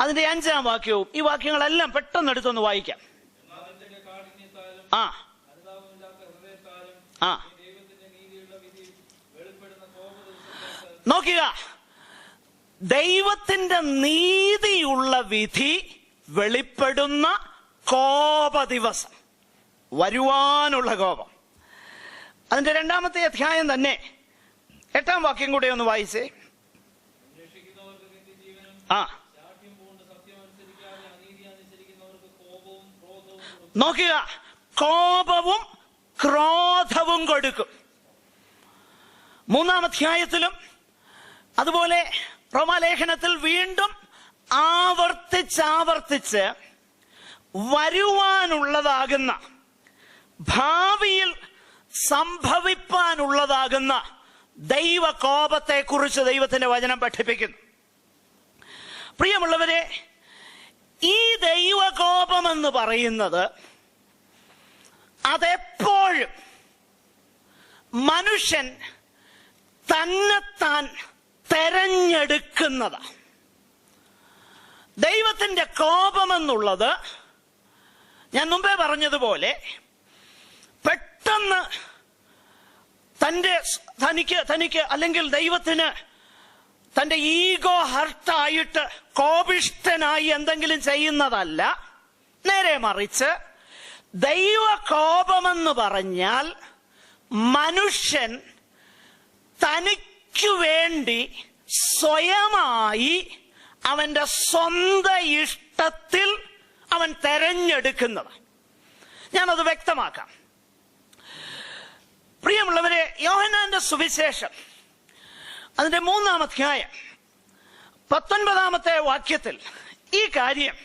അതിന്റെ 5-ാം വാക്യവും, ഈ വാക്യങ്ങളെല്ലാം പെട്ടെന്ന് എടുത്തൊന്ന് വായിക്കാം. ആ ആ നോക്കുക, ദൈവത്തിന്റെ നീതിയുള്ള വിധി വെളിപ്പെടുന്ന കോപ ദിവസം, വരുവാനുള്ള കോപം. അതിന്റെ 2-ാമത്തെ അധ്യായം തന്നെ 8-ാം വാക്യം കൂടെ ഒന്ന് വായിച്ചേ. ആ നോക്കുക, കോപവും ക്രോധവും കൊടുക്കും. 3-ാം അധ്യായത്തിലും അതുപോലെ റോമാലേഖനത്തിൽ വീണ്ടും ആവർത്തിച്ച് വരുവാനുള്ളതാകുന്ന, ഭാവിയിൽ സംഭവിപ്പാനുള്ളതാകുന്ന ദൈവകോപത്തെ കുറിച്ച് ദൈവത്തിന്റെ വചനം പഠിപ്പിക്കുന്നു. പ്രിയമുള്ളവരെ, ഈ ദൈവകോപം എന്ന് പറയുന്നത് അതെപ്പോഴും മനുഷ്യൻ തന്നെത്താൻ തെരഞ്ഞെടുക്കുന്നതാണ്. ദൈവത്തിന്റെ കോപമെന്നുള്ളത് ഞാൻ മുമ്പേ പറഞ്ഞതുപോലെ പെട്ടെന്ന് തനിക്ക് അല്ലെങ്കിൽ ദൈവത്തിന് തന്റെ ഈഗോ ഹർട്ടായിട്ട് കോപിഷ്ഠനായി എന്തെങ്കിലും ചെയ്യുന്നതല്ല. നേരെ മറിച്ച് ദൈവ കോപമെന്ന് പറഞ്ഞാൽ മനുഷ്യൻ തനിക്കു വേണ്ടി സ്വയമായി അവന്റെ സ്വന്തം ഇഷ്ടത്തിൽ അവൻ തെരഞ്ഞെടുക്കുന്നത്. ഞാനത് വ്യക്തമാക്കാം. പ്രിയമുള്ളവരെ, യോഹന്നാന്റെ സുവിശേഷം അതിന്റെ 3-ാം അധ്യായം 19-ാമത്തെ വാക്യത്തിൽ ഈ കാര്യം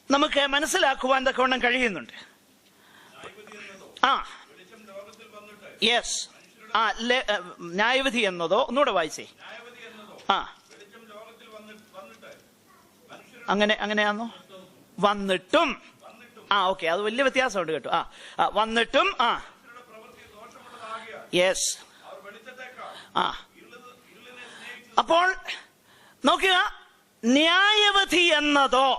നമുക്ക് മനസ്സിലാക്കുവാൻ തക്കവണ്ണം കഴിയുന്നുണ്ട്. യെസ്, ന്യായവിധി എന്നതോ ഒന്നുകൂടെ വായിച്ചേ. അങ്ങനെയാണോ? വന്നിട്ടും. ഓക്കെ, അത് വലിയ വ്യത്യാസമുണ്ട് കേട്ടോ. വന്നിട്ടും. യെസ്. അപ്പോൾ നോക്കുക, ന്യായവിധി എന്നതോ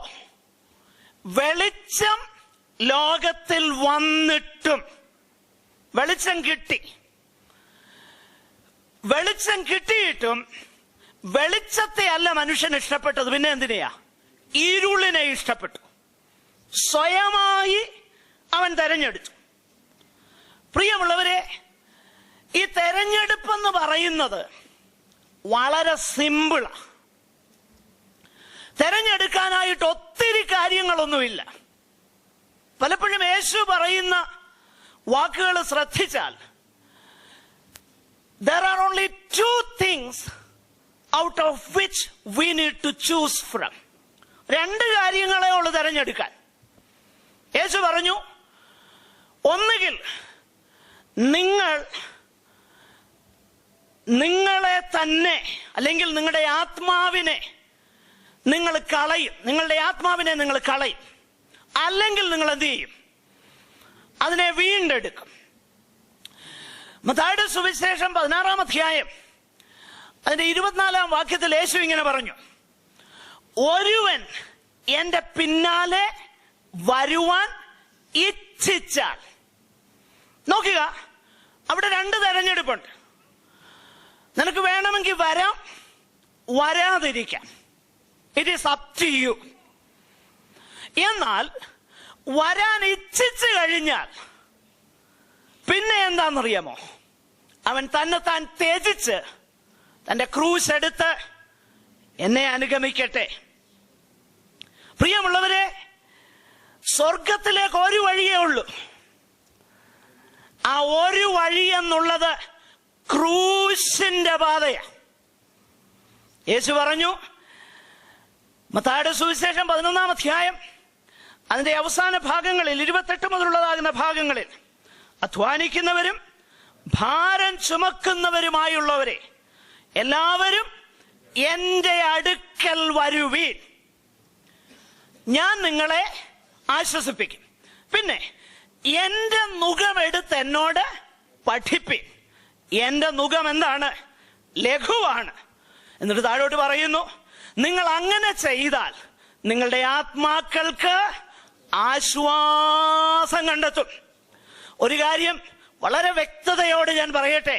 വെളിച്ചം ലോകത്തിൽ വന്നിട്ടും, വെളിച്ചം കിട്ടിയിട്ടും വെളിച്ചത്തെ അല്ല മനുഷ്യൻ ഇഷ്ടപ്പെട്ടത്. പിന്നെ എന്തിനെയാ? ഇരുളിനെ ഇഷ്ടപ്പെട്ടു. സ്വയമായി അവൻ തെരഞ്ഞെടുത്തു. പ്രിയമുള്ളവരെ, ഈ തെരഞ്ഞെടുപ്പെന്ന് പറയുന്നത് വളരെ സിമ്പിളാണ്. തെരഞ്ഞെടുക്കാനായിട്ട് ഒത്തിരി കാര്യങ്ങളൊന്നുമില്ല. പലപ്പോഴും യേശു പറയുന്ന വാക്കുകൾ ശ്രദ്ധിച്ചാൽ there are only 2 things out of which we need to choose from. 2 കാര്യങ്ങളെ ഉള്ളു തെരഞ്ഞെടുക്കാൻ. യേശു പറഞ്ഞു, ഒന്നുകിൽ നിങ്ങളെ തന്നെ അല്ലെങ്കിൽ നിങ്ങളുടെ ആത്മാവിനെ നിങ്ങൾ കളയും. അല്ലെങ്കിൽ നിങ്ങൾ എന്ത് ചെയ്യും? അതിനെ വീണ്ടെടുക്കും. മത്തായിയുടെ സുവിശേഷം 16-ാം അധ്യായം അതിന്റെ 24-ാം വാക്യത്തിൽ യേശു ഇങ്ങനെ പറഞ്ഞു, ഒരുവൻ എന്റെ പിന്നാലെ വരുവാൻ ഇച്ഛിച്ചാൽ. നോക്കുക, അവിടെ 2 തെരഞ്ഞെടുപ്പുണ്ട്. നിനക്ക് വേണമെങ്കിൽ വരാം, വരാതിരിക്കാം. It is up to you. എന്നാൽ വരാൻ ഇച്ഛിച്ചു കഴിഞ്ഞാൽ പിന്നെ എന്താണെന്നറിയാമോ? അവൻ താൻ ത്യജിച്ച് തന്റെ ക്രൂശ് എടുത്ത് എന്നെ അനുഗമിക്കട്ടെ. പ്രിയമുള്ളവരെ, സ്വർഗത്തിലേക്ക് ഒരു വഴിയേ ഉള്ളൂ. ആ ഒരു വഴി എന്നുള്ളത് ക്രൂശിന്റെ പാതയാണ്. യേശു പറഞ്ഞു, മത്തായിയുടെ സുവിശേഷം 11-ാം അധ്യായം അതിന്റെ അവസാന ഭാഗങ്ങളിൽ 28 മുതലുള്ളതാകുന്ന ഭാഗങ്ങളിൽ, അധ്വാനിക്കുന്നവരും ഭാരം ചുമക്കുന്നവരുമായുള്ളവരെ എല്ലാവരും എന്റെ അടുക്കൽ വരുവീൻ, ഞാൻ നിങ്ങളെ ആശ്വസിപ്പിക്കും. പിന്നെ എന്റെ നുകമെടുത്ത് എന്നോട് പഠിപ്പിൻ. എന്റെ നുകം എന്താണ്? ലഘുവാണ്. എന്നിട്ട് താഴോട്ട് പറയുന്നു, നിങ്ങൾ അങ്ങനെ ചെയ്താൽ നിങ്ങളുടെ ആത്മാക്കൾക്ക് ആശ്വാസം കണ്ടെത്തും. ഒരു കാര്യം വളരെ വ്യക്തതയോടെ ഞാൻ പറയട്ടെ,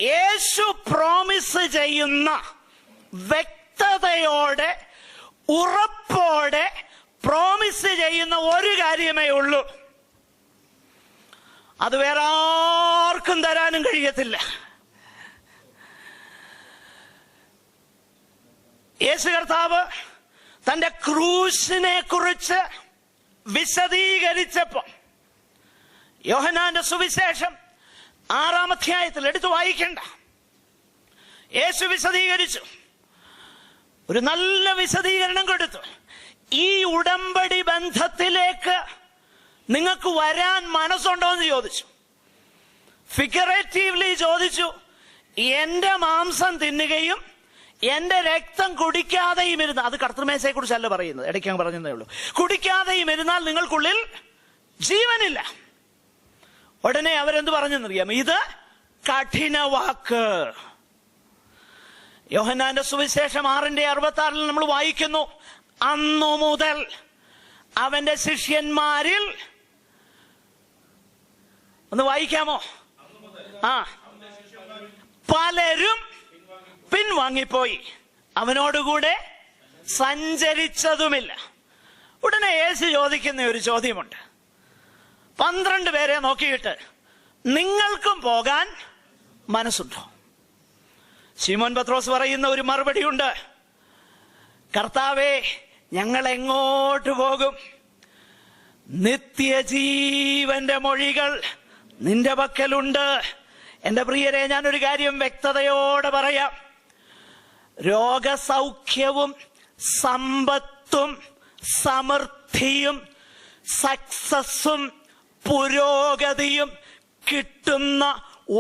യേശു പ്രോമിസ് ചെയ്യുന്ന വ്യക്തതയോടെ ഉറപ്പോടെ പ്രോമിസ് ചെയ്യുന്ന ഒരു കാര്യമേ ഉള്ളൂ, അത് വേറെ ആർക്കും തരാനും കഴിയത്തില്ല. യേശു കർത്താവ് തന്റെ ക്രൂശിനെ കുറിച്ച് വിശദീകരിച്ചപ്പോ യോഹന്നാന്റെ സുവിശേഷം 6-ാം അധ്യായത്തിൽ എടുത്തു വായിക്കണ്ട, യേശു വിശദീകരിച്ചു, ഒരു നല്ല വിശദീകരണം കൊടുത്തു. ഈ ഉടമ്പടി ബന്ധത്തിലേക്ക് നിങ്ങൾക്ക് വരാൻ മനസ്സുണ്ടോ എന്ന് ചോദിച്ചു. ഫിഗറേറ്റീവ്ലി ചോദിച്ചു, എന്റെ മാംസം തിന്നുകയും എന്റെ രക്തം കുടിക്കാതെയും ഇരുന്നാൽ, അത് കർത്തൃമേശയെ കുറിച്ചല്ല പറയുന്നത്, ഇടയ്ക്ക് ഞാൻ പറഞ്ഞതേ ഉള്ളൂ, കുടിക്കാതെയും ഇരുന്നാൽ നിങ്ങൾക്കുള്ളിൽ ജീവനില്ല. ഉടനെ അവരെന്ത് പറഞ്ഞെന്നറിയാം? ഇത് കഠിന വാക്ക്. യോഹന്നാന്റെ സുവിശേഷം 6:66 നമ്മൾ വായിക്കുന്നു, അന്നു മുതൽ അവന്റെ ശിഷ്യന്മാരിൽ, ഒന്ന് വായിക്കാമോ? പലരും പിൻവാങ്ങിപ്പോയി, അവനോടുകൂടെ സഞ്ചരിച്ചതുമില്ല. ഉടനെ യേശു ചോദിക്കുന്ന ഒരു ചോദ്യമുണ്ട്. 12 പേരെ നോക്കിയിട്ട് നിങ്ങൾക്കും പോകാൻ മനസ്സുണ്ടോ? ശിമോൻ പത്രോസ് പറയുന്ന ഒരു മറുപടി ഉണ്ട്, കർത്താവേ, ഞങ്ങൾ എങ്ങോട്ട് പോകും? നിത്യജീവന്റെ മൊഴികൾ നിന്റെ പക്കലുണ്ട്. എന്റെ പ്രിയരെ, ഞാനൊരു കാര്യം വ്യക്തതയോടെ പറയാം, രോഗസൗഖ്യവും സമ്പത്തും സമൃദ്ധിയും സക്സസും പുരോഗതിയും കിട്ടുന്ന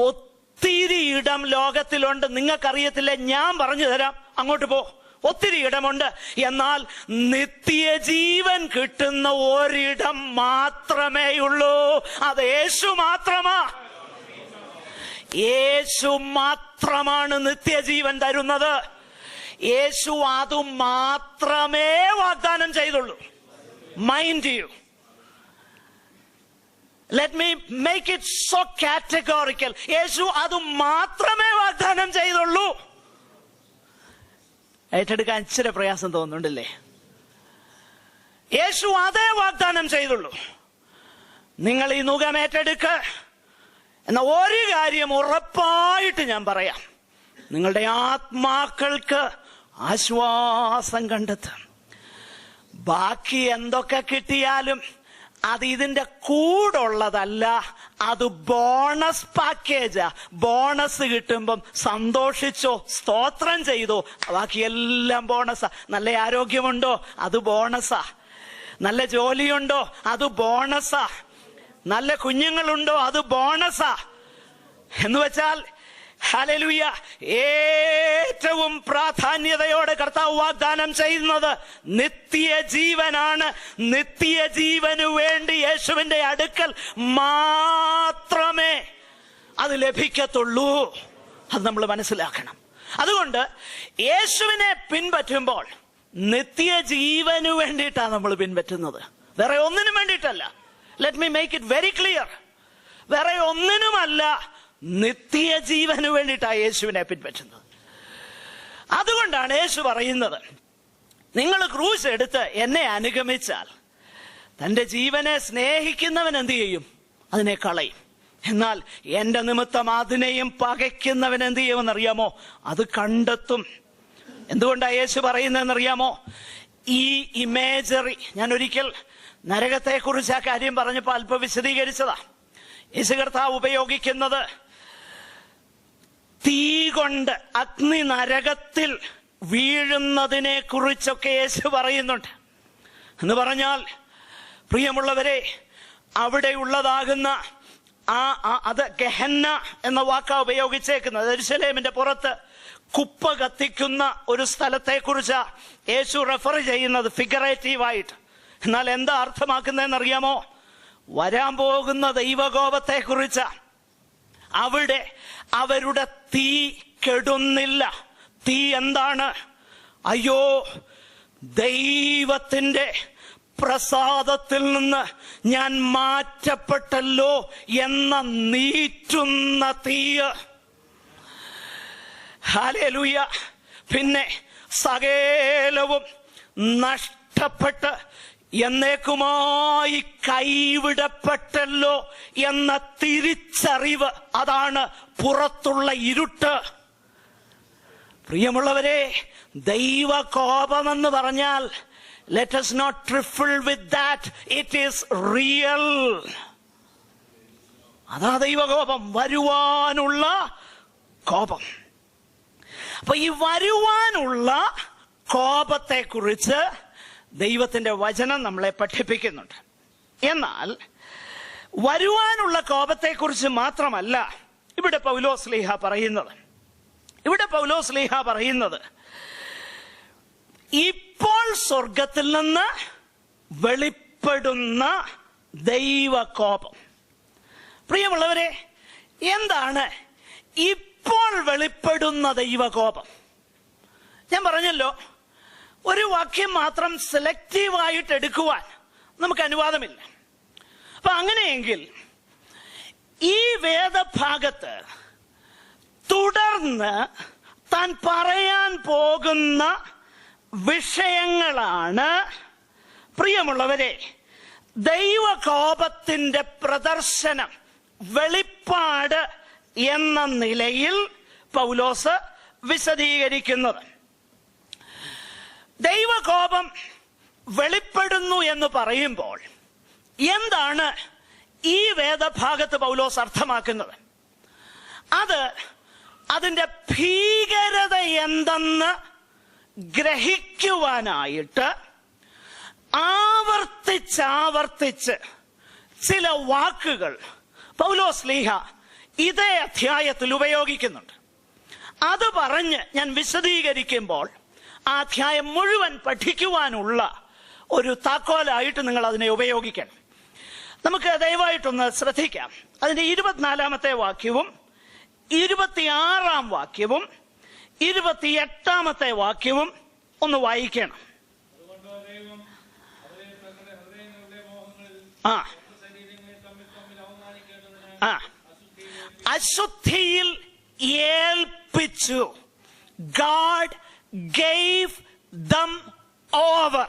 ഒത്തിരി ഇടം ലോകത്തിലുണ്ട്. നിങ്ങൾക്കറിയത്തില്ല, ഞാൻ പറഞ്ഞു തരാം, അങ്ങോട്ട് പോ, ഒത്തിരി ഇടമുണ്ട്. എന്നാൽ നിത്യജീവൻ കിട്ടുന്ന ഒരിടം മാത്രമേ ഉള്ളൂ, അത് യേശു മാത്രമാ. യേശു മാത്രമാണ് നിത്യജീവൻ തരുന്നത്. യേശു അത് മാത്രമേ വാഗ്ദാനം ചെയ്തുള്ളൂ. Mind you, let me make it so categorical. Yeshu അത് മാത്രമേ വാഗ്ദാനം ചെയ്തുള്ളൂ. ഏറ്റെടുക്കാൻ ഇച്ചിരി പ്രയാസം തോന്നുന്നുണ്ടല്ലേ? യേശു അതേ വാഗ്ദാനം ചെയ്തുള്ളൂ. നിങ്ങൾ ഈ നുകം ഏറ്റെടുക്ക്. എന്ന ഒരു കാര്യം ഉറപ്പായിട്ട് ഞാൻ പറയാം, നിങ്ങളുടെ ആത്മാക്കൾക്ക് ആശ്വാസം കണ്ടെത്തും. ബാക്കി എന്തൊക്കെ കിട്ടിയാലും അത് ഇതിന്റെ കൂടുള്ളതല്ല, അത് ബോണസ് പാക്കേജാ. ബോണസ് കിട്ടുമ്പം സന്തോഷിച്ചോ, സ്തോത്രം ചെയ്തോ, ബാക്കിയെല്ലാം ബോണസാ. നല്ല ആരോഗ്യമുണ്ടോ, അത് ബോണസാ. നല്ല ജോലിയുണ്ടോ, അത് ബോണസാ. നല്ല കുഞ്ഞുങ്ങളുണ്ടോ, അത് ബോണസാ. എന്ന് വെച്ചാൽ ഹല്ലേലൂയ, ഏറ്റവും പ്രാധാന്യതയോടെ കർത്താവ് വാഗ്ദാനം ചെയ്യുന്നത് നിത്യജീവനാണ്. നിത്യജീവനു വേണ്ടി യേശുവിന്റെ അടുക്കൽ മാത്രമേ അത് ലഭിക്കത്തുള്ളൂ. അത് നമ്മൾ മനസ്സിലാക്കണം. അതുകൊണ്ട് യേശുവിനെ പിൻപറ്റുമ്പോൾ നിത്യജീവനു വേണ്ടിയിട്ടാണ് നമ്മൾ പിൻപറ്റുന്നത്, വേറെ ഒന്നിനും വേണ്ടിയിട്ടല്ല. Let me make it very clear, വേറെ ഒന്നിനുമല്ല, നിത്യജീവന് വേണ്ടിയിട്ടാണ് യേശുവിനെ പിൻപറ്റുന്നത്. അതുകൊണ്ടാണ് യേശു പറയുന്നത്, നിങ്ങൾ ക്രൂശ് എടുത്ത് എന്നെ അനുഗമിച്ചാൽ തന്റെ ജീവനെ സ്നേഹിക്കുന്നവൻ എന്ത് ചെയ്യും? അതിനെ കളയും. എന്നാൽ എന്റെ നിമിത്തം അതിനെയും പകയ്ക്കുന്നവൻ എന്ത് ചെയ്യുമെന്നറിയാമോ? അത് കണ്ടെത്തും. എന്തുകൊണ്ടാണ് യേശു പറയുന്നതെന്നറിയാമോ? ഈ ഇമേജറി, ഞാൻ ഒരിക്കൽ നരകത്തെ കുറിച്ച് ആ കാര്യം പറഞ്ഞപ്പോൾ അല്പം വിശദീകരിച്ചതാ. യേശു കർത്താവ് ഉപയോഗിക്കുന്നത് തീ കൊണ്ട് അഗ്നി നരകത്തിൽ വീഴുന്നതിനെ കുറിച്ചൊക്കെ യേശു പറയുന്നുണ്ട്. എന്ന് പറഞ്ഞാൽ പ്രിയമുള്ളവരെ, അവിടെ ഉള്ളതാകുന്ന അത് ഗഹന്ന എന്ന വാക്കാ ഉപയോഗിച്ചേക്കുന്നത്. യെരൂശലേമിന്റെ പുറത്ത് കുപ്പ കത്തിക്കുന്ന ഒരു സ്ഥലത്തെക്കുറിച്ച് യേശു റെഫർ ചെയ്യുന്നത് ഫിഗറേറ്റീവായിട്ട്. എന്നാൽ എന്താ അർത്ഥമാക്കുന്നതെന്നറിയാമോ? വരാൻ പോകുന്ന ദൈവകോപത്തെക്കുറിച്ച്. അവിടെ അവരുടെ തീ കെടുന്നില്ല. തീ എന്താണ്? അയ്യോ, ദൈവത്തിന്റെ പ്രസാദത്തിൽ നിന്ന് ഞാൻ മാറ്റപ്പെട്ടല്ലോ എന്ന നീറ്റുന്ന തീയ്. ഹല്ലേലൂയ. പിന്നെ സകലവും നഷ്ടപ്പെട്ട് എന്നേക്കുമായി കൈവിടപ്പെട്ടല്ലോ എന്ന തിരിച്ചറിവ്. അതാണ് പുറത്തുള്ള ഇരുട്ട്. പ്രിയമുള്ളവരെ, ദൈവകോപമെന്ന് പറഞ്ഞാൽ let us not trifle with that. It is real. അതാ ദൈവകോപം, വരുവാനുള്ള കോപം. അപ്പൊ ഈ വരുവാനുള്ള കോപത്തെക്കുറിച്ച് ദൈവത്തിന്റെ വചനം നമ്മളെ പഠിപ്പിക്കുന്നുണ്ട്. എന്നാൽ വരുവാനുള്ള കോപത്തെക്കുറിച്ച് മാത്രമല്ല ഇവിടെ പൗലോസ്ലീഹ പറയുന്നത്. ഇപ്പോൾ സ്വർഗത്തിൽ നിന്ന് വെളിപ്പെടുന്ന ദൈവകോപം. പ്രിയമുള്ളവരെ, എന്താണ് ഇപ്പോൾ വെളിപ്പെടുന്ന ദൈവകോപം? ഞാൻ പറഞ്ഞല്ലോ, ഒരു വാക്യം മാത്രം സെലക്റ്റീവായിട്ട് എടുക്കുവാൻ നമുക്ക് അനുവാദമില്ല. അപ്പൊ അങ്ങനെയെങ്കിൽ ഈ വേദഭാഗത്ത് തുടർന്ന് താൻ പറയാൻ പോകുന്ന വിഷയങ്ങളാണ് പ്രിയമുള്ളവരെ ദൈവകോപത്തിന്റെ പ്രദർശനം, വെളിപ്പാട് എന്ന നിലയിൽ പൗലോസ് വിശദീകരിക്കുന്നത്. ദൈവകോപം വെളിപ്പെടുന്നു എന്ന് പറയുമ്പോൾ എന്താണ് ഈ വേദഭാഗത്ത് പൗലോസ് അർത്ഥമാക്കുന്നത്? അതിന്റെ ഭീകരത എന്തെന്ന് ഗ്രഹിക്കുവാനായിട്ട് ആവർത്തിച്ച് ചില വാക്കുകൾ പൗലോസ്ലീഹ ഇതേ അധ്യായത്തിൽ ഉപയോഗിക്കുന്നുണ്ട്. അത് പറഞ്ഞ് ഞാൻ വിശദീകരിക്കുമ്പോൾ ആ അധ്യായം മുഴുവൻ പഠിക്കുവാനുള്ള ഒരു താക്കോലായിട്ട് നിങ്ങൾ അതിനെ ഉപയോഗിക്കണം. നമുക്ക് ദയവായിട്ടൊന്ന് ശ്രദ്ധിക്കാം. അതിന്റെ 24-ാമത്തെ വാക്യവും 26-ാം വാക്യവും 28-ാമത്തെ വാക്യവും ഒന്ന് വായിക്കണം. അശുദ്ധിയിൽ ഏൽപ്പിച്ചു. God gave them over.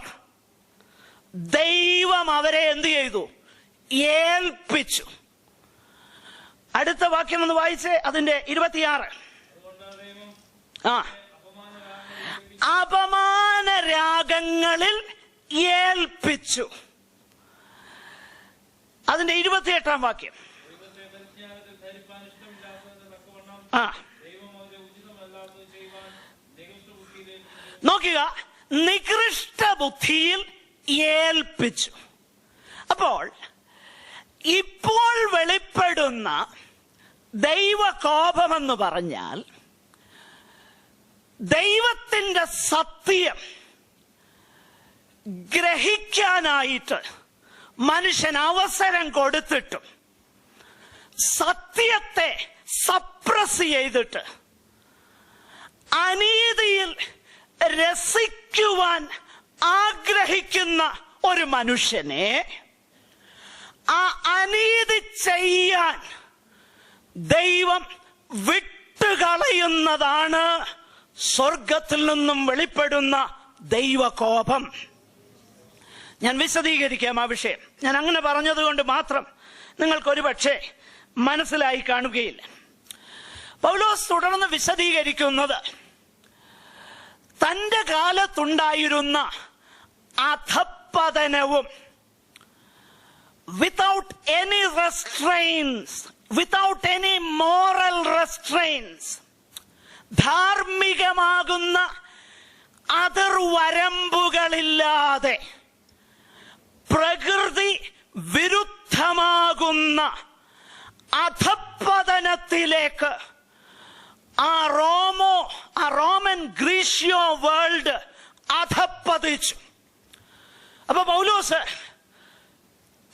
ദൈവം അവരെ എന്ത് ചെയ്തു? ഏൽപ്പിച്ചു. അടുത്ത വാക്യം ഒന്ന് വായിച്ചേ, അതിന്റെ 26. അപമാനരാഗങ്ങളിൽ ഏൽപ്പിച്ചു. അതിന്റെ 28-ാം വാക്യം. നോക്കുക, നികൃഷ്ട ബുദ്ധിയിൽ ഏൽപ്പിച്ചു. അപ്പോൾ ഇപ്പോൾ വെളിപ്പെടുന്ന ദൈവകോപമെന്ന് പറഞ്ഞാൽ ദൈവത്തിന്റെ സത്യം ഗ്രഹിക്കാനായിട്ട് മനുഷ്യൻ അവസരം കൊടുത്തിട്ടും സത്യത്തെ സപ്രസ് ചെയ്തിട്ട് അനീതിയിൽ രസിക്കുവാൻ ആഗ്രഹിക്കുന്ന ഒരു മനുഷ്യനെ ആ അനീതി ചെയ്യാൻ ദൈവം വിട്ടുകളയുന്നതാണ് സ്വർഗത്തിൽ നിന്നും വെളിപ്പെടുന്ന ദൈവകോപം. ഞാൻ വിശദീകരിക്കാം ആ വിഷയം. ഞാൻ അങ്ങനെ പറഞ്ഞതുകൊണ്ട് മാത്രം നിങ്ങൾക്കൊരു പക്ഷേ മനസ്സിലായി കാണുകയില്ല. പൗലോസ് തുടർന്ന് വിശദീകരിക്കുന്നത് തന്റെ കാലത്തുണ്ടായിരുന്ന അധപ്പതനവും without any restraints, without any moral restraints, ധാർമ്മികമാകുന്ന അതിർവരമ്പുകളില്ലാതെ പ്രകൃതി വിരുദ്ധമാകുന്ന അധപ്പതനത്തിലേക്ക് ആ റോമൻ ഗ്രീഷ്യോ വേൾഡ് അധപ്പതിച്ചു. അപ്പൊ പൗലോസ്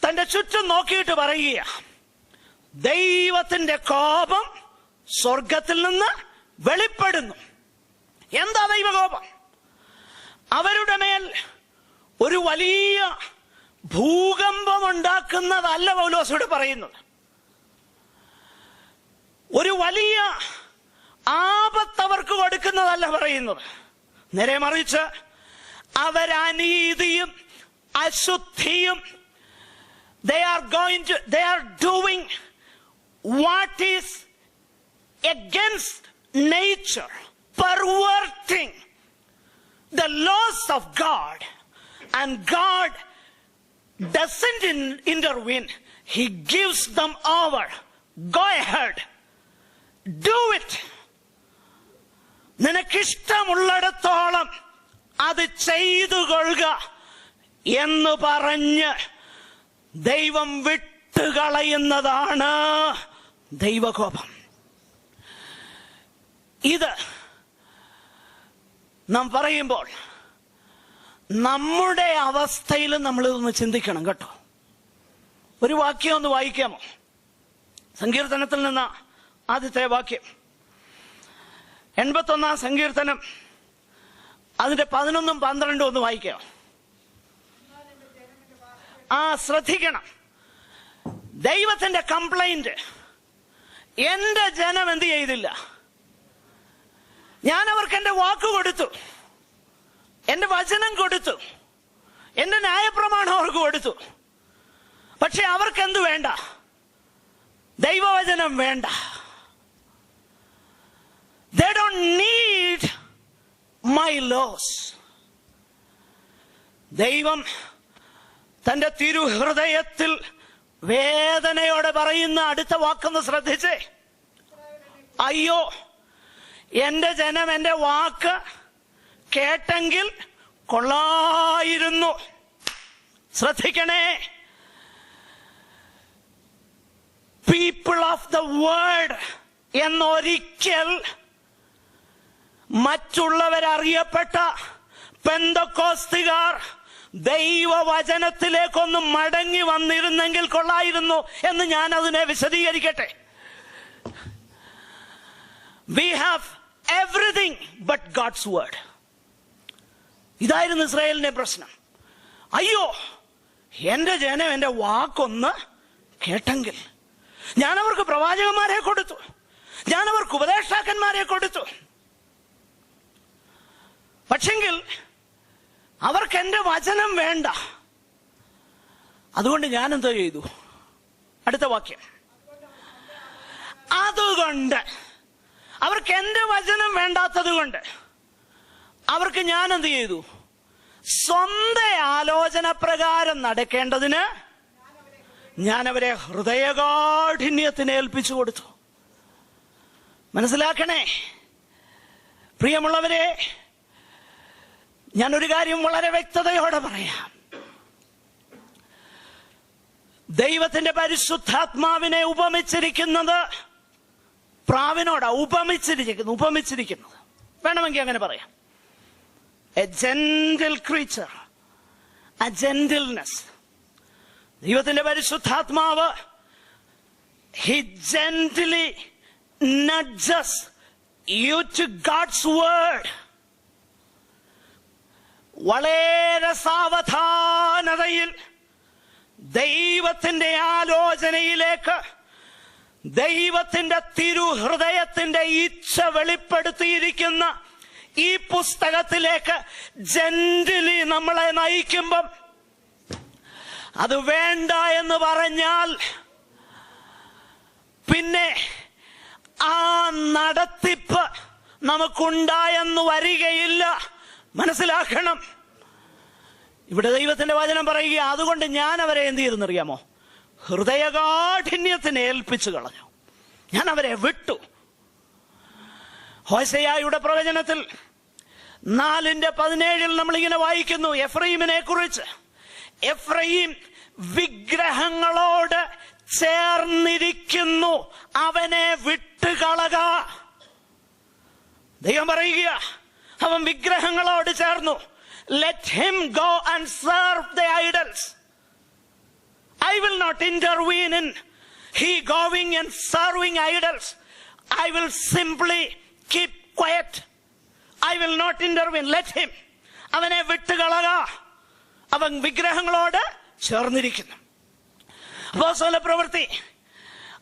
തന്റെ ചുറ്റും നോക്കിയിട്ട് പറയുക, ദൈവത്തിന്റെ കോപം സ്വർഗത്തിൽ നിന്ന് വെളിപ്പെടുന്നു. എന്താ ദൈവകോപം? അവരുടെ മേൽ ഒരു വലിയ ഭൂകമ്പം ഉണ്ടാക്കുന്നതല്ല പൗലോസോട് പറയുന്നത്. ഒരു വലിയ ആപത്ത് അവർക്ക് കൊടുക്കുന്നതല്ല പറയുന്നത്. നേരെ മറിച്ച് അവരനീതിയും അശുദ്ധിയും they are doing what is against nature, perverting the laws of God, and God doesn't intervene. He gives them over. Go ahead, do it. നിനക്കിഷ്ടമുള്ളിടത്തോളം അത് ചെയ്തു കൊള്ളുക എന്ന് പറഞ്ഞ് ദൈവം വിട്ടുകളയുന്നതാണ് ദൈവകോപം. ഇത് നാം പറയുമ്പോൾ നമ്മുടെ അവസ്ഥയിൽ നമ്മൾ ഇതൊന്ന് ചിന്തിക്കണം കേട്ടോ. ഒരു വാക്യം ഒന്ന് വായിക്കാമോ? സങ്കീർത്തനത്തിൽ നിന്ന് ആദ്യത്തെ വാക്യം, 81 സങ്കീർത്തനം, അതിന്റെ 11 12 ഒന്ന് വായിക്കാം. ശ്രദ്ധിക്കണം. ദൈവത്തിന്റെ കംപ്ലൈന്റ്, എന്റെ ജനം എന്ത് ചെയ്തില്ല? ഞാൻ അവർക്ക് എന്റെ വാക്ക് കൊടുത്തു, എന്റെ വചനം കൊടുത്തു, എന്റെ ന്യായപ്രമാണം അവർക്ക് കൊടുത്തു. പക്ഷെ അവർക്ക് എന്ത് വേണ്ട? ദൈവവചനം വേണ്ട. They don't need my laws. ദൈവം തന്റെ തിരുഹൃദയത്തിൽ വേദനയോടെ പറയുന്ന അടുത്ത വാക്കൊന്ന് ശ്രദ്ധിച്ചേ. അയ്യോ, എന്റെ ജനം എന്റെ വാക്ക് കേട്ടെങ്കിൽ കൊള്ളായിരുന്നു. ശ്രദ്ധിക്കണേ, പീപ്പിൾ ഓഫ് ദ വേൾഡ് എന്നൊരിക്കൽ മറ്റുള്ളവരറിയപ്പെട്ട പെന്തക്കോസ്തുകാർ ദൈവവചനത്തിലേക്കൊന്ന് മടങ്ങി വന്നിരുന്നെങ്കിൽ കൊള്ളായിരുന്നു എന്ന് ഞാൻ അതിനെ വിശദീകരിക്കട്ടെ. We have everything but God's word. ഇതായിരുന്നു ഇസ്രായേലിന്റെ പ്രശ്നം. അയ്യോ, എന്റെ ജനം എന്റെ വാക്കൊന്ന് കേട്ടെങ്കിൽ. ഞാനവർക്ക് പ്രവാചകന്മാരെ കൊടുത്തു, ഞാനവർക്ക് ഉപദേഷ്ടാക്കന്മാരെ കൊടുത്തു. പക്ഷെങ്കിൽ അവർക്ക് എന്റെ വചനം വേണ്ട. അതുകൊണ്ട് ഞാൻ എന്തോ ചെയ്തു? അടുത്ത വാക്യം, അതുകൊണ്ട് അവർക്ക് എന്റെ വചനം വേണ്ടാത്തത് കൊണ്ട് അവർക്ക് ഞാൻ എന്ത് ചെയ്തു? സ്വന്തം ആലോചന പ്രകാരം നടക്കേണ്ടതിന് ഞാൻ അവരെ ഹൃദയകാഠിന്യത്തിന് ഏൽപ്പിച്ചു കൊടുത്തു. മനസ്സിലാക്കണേ പ്രിയമുള്ളവരെ, ഞാനൊരു കാര്യം വളരെ വ്യക്തതയോടെ പറയാം. ദൈവത്തിന്റെ പരിശുദ്ധാത്മാവിനെ ഉപമിച്ചിരിക്കുന്നത് പ്രാവിനോടാ. ഉപമിച്ചിരിക്കുന്നത് വേണമെങ്കിൽ അങ്ങനെ പറയാം. A gentle creature, A gentleness. ദൈവത്തിന്റെ പരിശുദ്ധാത്മാവ് he gently nudges you to God's word. വളരെ സാവധാനതയിൽ ദൈവത്തിന്റെ ആലോചനയിലേക്ക്, ദൈവത്തിന്റെ തിരുഹൃദയത്തിന്റെ ഇച്ഛ വെളിപ്പെടുത്തിയിരിക്കുന്ന ഈ പുസ്തകത്തിലേക്ക് ജെന്റിലി നമ്മളെ നയിക്കുമ്പം, അത് വേണ്ട എന്ന് പറഞ്ഞാൽ പിന്നെ ആ നടത്തിപ്പ് നമുക്കുണ്ടായെന്ന് വരികയില്ല. മനസ്സിലാക്കണം. ഇവിടെ ദൈവത്തിന്റെ വചനം പറയുക, അതുകൊണ്ട് ഞാൻ അവരെ എന്ത് ചെയ്തെന്നറിയാമോ? ഹൃദയകാഠിന്യത്തിന് ഏൽപ്പിച്ചു കളഞ്ഞു. ഞാൻ അവരെ വിട്ടു. ഹോശയ്യായുടെ പ്രവചനത്തിൽ 4:17 നമ്മളിങ്ങനെ വായിക്കുന്നു എഫ്രയീമിനെ കുറിച്ച്. എഫ്രയീം വിഗ്രഹങ്ങളോട് ചേർന്നിരിക്കുന്നു, അവനെ വിട്ടുകളക. ദൈവം പറയുക, അവൻ വിഗ്രഹങ്ങളോട് ചേർന്നു. Let him go and serve the idols. I will not intervene in he going and serving idols. I will simply keep quiet. I will not intervene. Let him. അവനെ വിട്ടുകളക. അവൻ വിഗ്രഹങ്ങളോട് ചേർന്നിരിക്കുന്നു. അപ്പോസ്തല പ്രവൃത്തി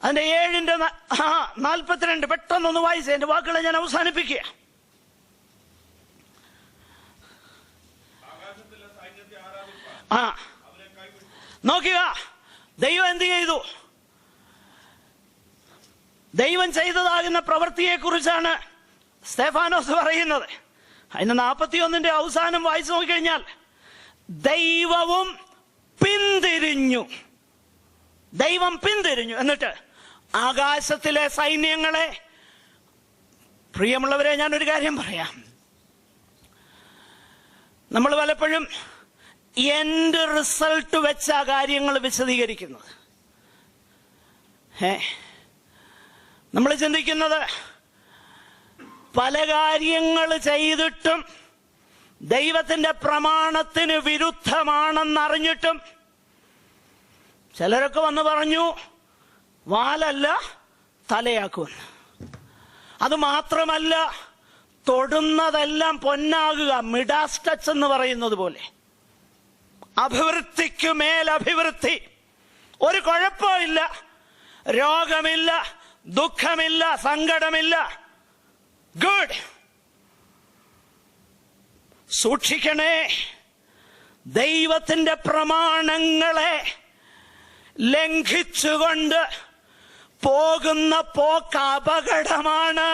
അതിന്റെ 7:42 പെട്ടെന്നൊന്ന് വായിച്ച് എന്റെ വാക്കുകളെ ഞാൻ അവസാനിപ്പിക്കുക. നോക്കുക, ദൈവം എന്ത് ചെയ്തു? ദൈവം ചെയ്തതാകുന്ന പ്രവൃത്തിയെ കുറിച്ചാണ് സ്തെഫാനോസ് പറയുന്നത്. അതിന് 41 അവസാനം വായിച്ചു നോക്കിക്കഴിഞ്ഞാൽ, ദൈവവും പിന്തിരിഞ്ഞു. ദൈവം പിന്തിരിഞ്ഞു. എന്നിട്ട് ആകാശത്തിലെ സൈന്യങ്ങളെ, പ്രിയമുള്ളവരെ, ഞാനൊരു കാര്യം പറയാം. നമ്മൾ പലപ്പോഴും എൻഡ് റിസൾട്ട് വെച്ച കാര്യങ്ങൾ വിശദീകരിക്കുന്നത്. നമ്മൾ ചിന്തിക്കുന്നത് പല കാര്യങ്ങൾ ചെയ്തിട്ടും ദൈവത്തിന്റെ പ്രമാണത്തിന് വിരുദ്ധമാണെന്നറിഞ്ഞിട്ടും ചിലരൊക്കെ വന്ന് പറഞ്ഞു വാലല്ല തലയാക്കുമെന്ന്. അത് മാത്രമല്ല, തൊടുന്നതെല്ലാം പൊന്നാകുക, മിഡാസ് ടച്ച് എന്ന് പറയുന്നത് പോലെ. അഭിവൃദ്ധിക്ക് മേലഭിവൃദ്ധി. ഒരു കുഴപ്പമില്ല, രോഗമില്ല, ദുഃഖമില്ല, സങ്കടമില്ല. ഗുഡ്. സൂക്ഷിക്കണേ, ദൈവത്തിന്റെ പ്രമാണങ്ങളെ ലംഘിച്ചുകൊണ്ട് പോകുന്ന പോക്ക് അപകടമാണ്.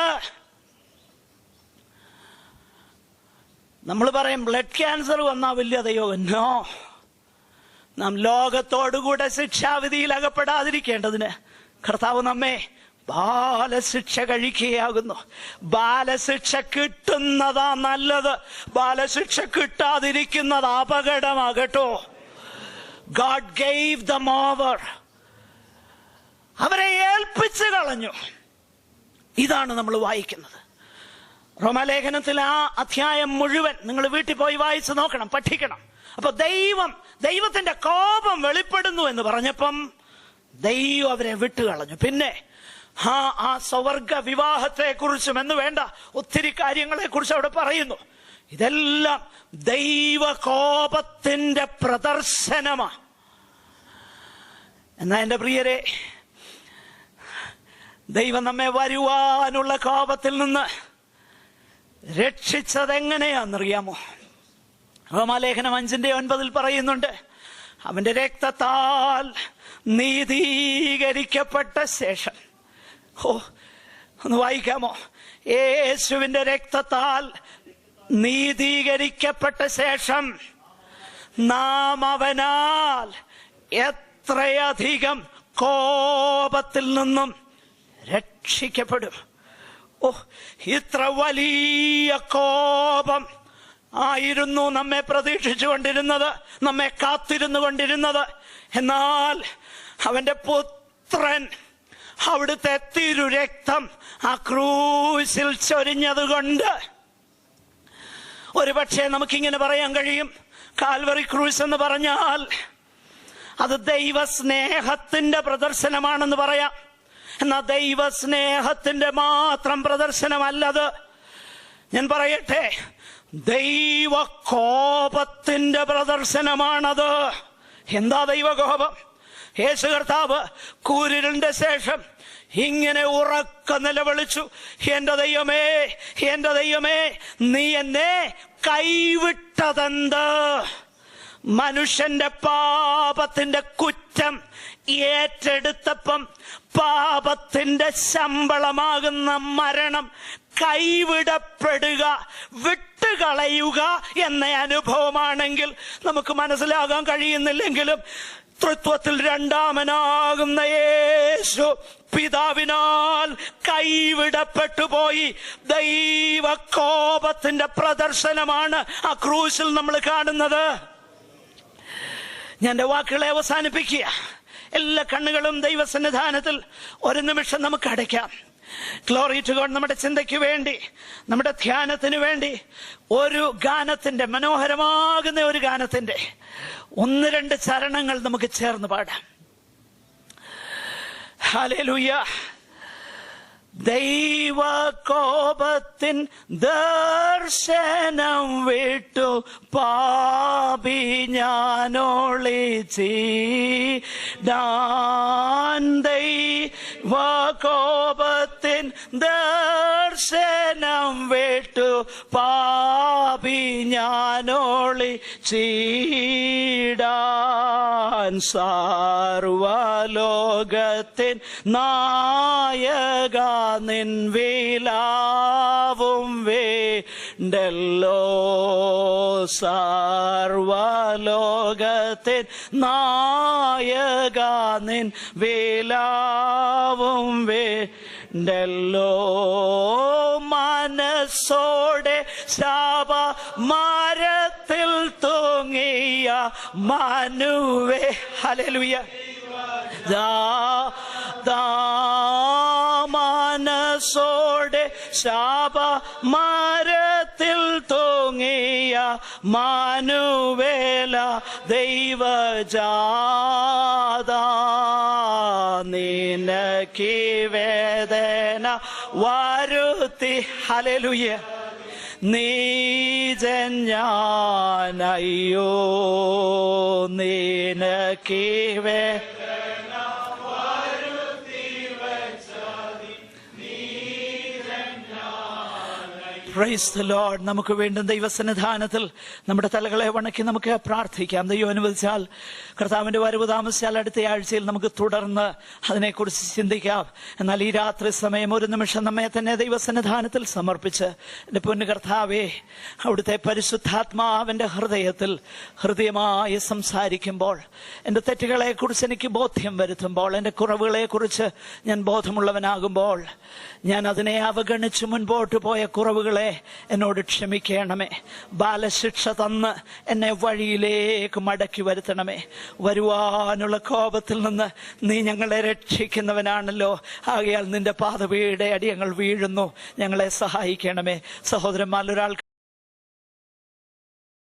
നമ്മൾ പറയും ബ്ലഡ് ക്യാൻസർ വന്നാ വലിയ ദൈവം. നോ. നാം ലോകത്തോടുകൂടെ ശിക്ഷാവിധിയിൽ അകപ്പെടാതിരിക്കേണ്ടതിന് കർത്താവ് നമ്മെ ബാലശിക്ഷ കഴിക്കുകയാകുന്നു. ബാലശിക്ഷ കിട്ടുന്നതാ നല്ലത്, ബാലശിക്ഷ കിട്ടാതിരിക്കുന്നത് അപകടമാകട്ടോ. God gave them over. അവരെ ഏൽപ്പിച്ചു കളഞ്ഞു. ഇതാണ് നമ്മൾ വായിക്കുന്നത്. റോമാലേഖനത്തിൽ ആ അധ്യായം മുഴുവൻ നിങ്ങൾ വീട്ടിൽ പോയി വായിച്ച് നോക്കണം, പഠിക്കണം. അപ്പൊ ദൈവത്തിന്റെ കോപം വെളിപ്പെടുന്നു എന്ന് പറഞ്ഞപ്പം ദൈവം അവരെ വിട്ടുകളഞ്ഞു. പിന്നെ ആ സ്വർഗ വിവാഹത്തെ കുറിച്ചും എന്ന് വേണ്ട ഒത്തിരി കാര്യങ്ങളെ കുറിച്ച് അവിടെ പറയുന്നു. ഇതെല്ലാം ദൈവകോപത്തിന്റെ പ്രദർശനമാണ്. എന്നാ എന്റെ പ്രിയരെ, ദൈവം നമ്മെ വരുവാനുള്ള കോപത്തിൽ നിന്ന് രക്ഷിച്ചത് എങ്ങനെയാണെന്നറിയാമോ? റോമാലേഖനം 5:9 പറയുന്നുണ്ട്, അവന്റെ രക്തത്താൽ നീതീകരിക്കപ്പെട്ട ശേഷം. ഒന്ന് വായിക്കാമോ? യേശുവിന്റെ രക്തത്താൽ നീതീകരിക്കപ്പെട്ട ശേഷം നാം അവനാൽ എത്രയധികം കോപത്തിൽ നിന്നും രക്ഷിക്കപ്പെടും. ഇത്ര വലിയ കോപം ആയിരുന്നു നമ്മെ പ്രതീക്ഷിച്ചുകൊണ്ടിരുന്നത്, നമ്മെ കാത്തിരുന്നു കൊണ്ടിരുന്നത്. എന്നാൽ അവന്റെ പുത്രൻ അവിടുത്തെ തിരുരക്തം ആ ക്രൂശിൽ ചൊരിഞ്ഞതുകൊണ്ട് ഒരുപക്ഷെ നമുക്കിങ്ങനെ പറയാൻ കഴിയും, കാൽവറി ക്രൂശ് എന്ന് പറഞ്ഞാൽ അത് ദൈവസ്നേഹത്തിന്റെ പ്രദർശനമാണെന്ന് പറയാം. എന്നാൽ ദൈവസ്നേഹത്തിന്റെ മാത്രം പ്രദർശനമല്ലത്. ഞാൻ പറയട്ടെ, ദൈവകോപത്തിന്റെ പ്രദർശനമാണത്. എന്താ ദൈവകോപം? യേശു കർത്താവ് കൂരിരുളിന്റെ ശേഷം ഇങ്ങനെ ഉറക്ക നിലവിളിച്ചു, എന്റെ ദൈവമേ, എന്റെ ദൈവമേ, നീ എന്നെ കൈവിട്ടതെന്ത്? മനുഷ്യന്റെ പാപത്തിന്റെ കുറ്റം ഏറ്റെടുത്തപ്പം പാപത്തിന്റെ ശമ്പളമാകുന്ന മരണം കൈവിടപ്പെടുക, വിട്ടുകളയുക എന്ന അനുഭവമാണെങ്കിൽ നമുക്ക് മനസ്സിലാകാൻ കഴിയുന്നില്ലെങ്കിലും തൃത്വത്തിൽ രണ്ടാമനാകുന്ന യേശു പിതാവിനാൽ കൈവിടപ്പെട്ടു പോയി. ദൈവകോപത്തിന്റെ പ്രദർശനമാണ് ആ ക്രൂശിൽ നമ്മൾ കാണുന്നത്. ഞാൻ എൻ്റെ വാക്കുകളെ അവസാനിപ്പിക്കുക. എല്ലാ കണ്ണുകളും ദൈവസന്നിധാനത്തിൽ ഒരു നിമിഷം നമുക്ക് അടയ്ക്കാം. Glory to God. നമ്മുടെ ചിന്തയ്ക്ക് വേണ്ടി, നമ്മുടെ ധ്യാനത്തിന് വേണ്ടി ഒരു ഗാനത്തിന്റെ, മനോഹരമാകുന്ന ഒരു ഗാനത്തിന്റെ 1-2 ചരണങ്ങൾ നമുക്ക് ചേർന്ന് പാടാം. ഹല്ലേലൂയ. ദൈവകോപത്തിൻ ദർശനം വിട്ടു പാപി ഞാനൊളിച്ചിടാൻ. ദൈവകോപത്തിൻ ദർശനം വിട്ടു പാപി ഞാനൊളിച്ചിടാൻ. സർവ്വലോകത്തിൻ നായക നിൻ വിലാവും വേണ്ടല്ലോ. സർവ്വലോകത്തിൻ നായക നിൻ വിലാവും വേണ്ടല്ലോ. മനസ്സോടെ ശാപ മരത്തിൽ തൂങ്ങിയ മനുവേ. ഹല്ലേലൂയ. മനസ്സോടെ ശാപ മരത്തിൽ തൂങ്ങിയ മനുവേല ദൈവജാത. നിനക്ക് വേദന വരുത്തി. ഹല്ലേലൂയ. നീജൻ ഞാനയ്യോ നിനക്ക് പ്രൈസ് ദി ലോർഡ്. നമുക്ക് വീണ്ടും ദൈവസന്നിധാനത്തിൽ നമ്മുടെ തലകളെ വണക്കി നമുക്ക് പ്രാർത്ഥിക്കാം. ദൈവം അനുവദിച്ചാൽ, കർത്താവിന്റെ വരവ് താമസിച്ചാൽ അടുത്ത ആഴ്ചയിൽ നമുക്ക് തുടർന്ന് അതിനെക്കുറിച്ച് ചിന്തിക്കാം. എന്നാൽ ഈ രാത്രി സമയം ഒരു നിമിഷം നമ്മെ തന്നെ ദൈവസന്നിധാനത്തിൽ സമർപ്പിച്ച്, എൻ്റെ പൊന്നു കർത്താവേ, അവിടുത്തെ പരിശുദ്ധാത്മാവിന്റെ ഹൃദയമായി സംസാരിക്കുമ്പോൾ, എൻ്റെ തെറ്റുകളെ കുറിച്ച് എനിക്ക് ബോധ്യം വരുത്തുമ്പോൾ, എൻ്റെ കുറവുകളെ കുറിച്ച് ഞാൻ ബോധമുള്ളവനാകുമ്പോൾ, ഞാൻ അതിനെ അവഗണിച്ച് മുൻപോട്ട് പോയ കുറവുകളെ എന്നോട് ക്ഷമിക്കണമേ. ബാലശിക്ഷ തന്ന് എന്നെ വഴിയിലേക്ക് മടക്കി വരുത്തണമേ. വരുവാനുള്ള കോപത്തിൽ നിന്ന് നീ ഞങ്ങളെ രക്ഷിക്കുന്നവനാണല്ലോ. ആകയാൽ നിന്റെ പാദപീഠയുടെ അടിയങ്ങൾ വീഴുന്നു. ഞങ്ങളെ സഹായിക്കണമേ. സഹോദരന്മാരിൽ ഒരാൾ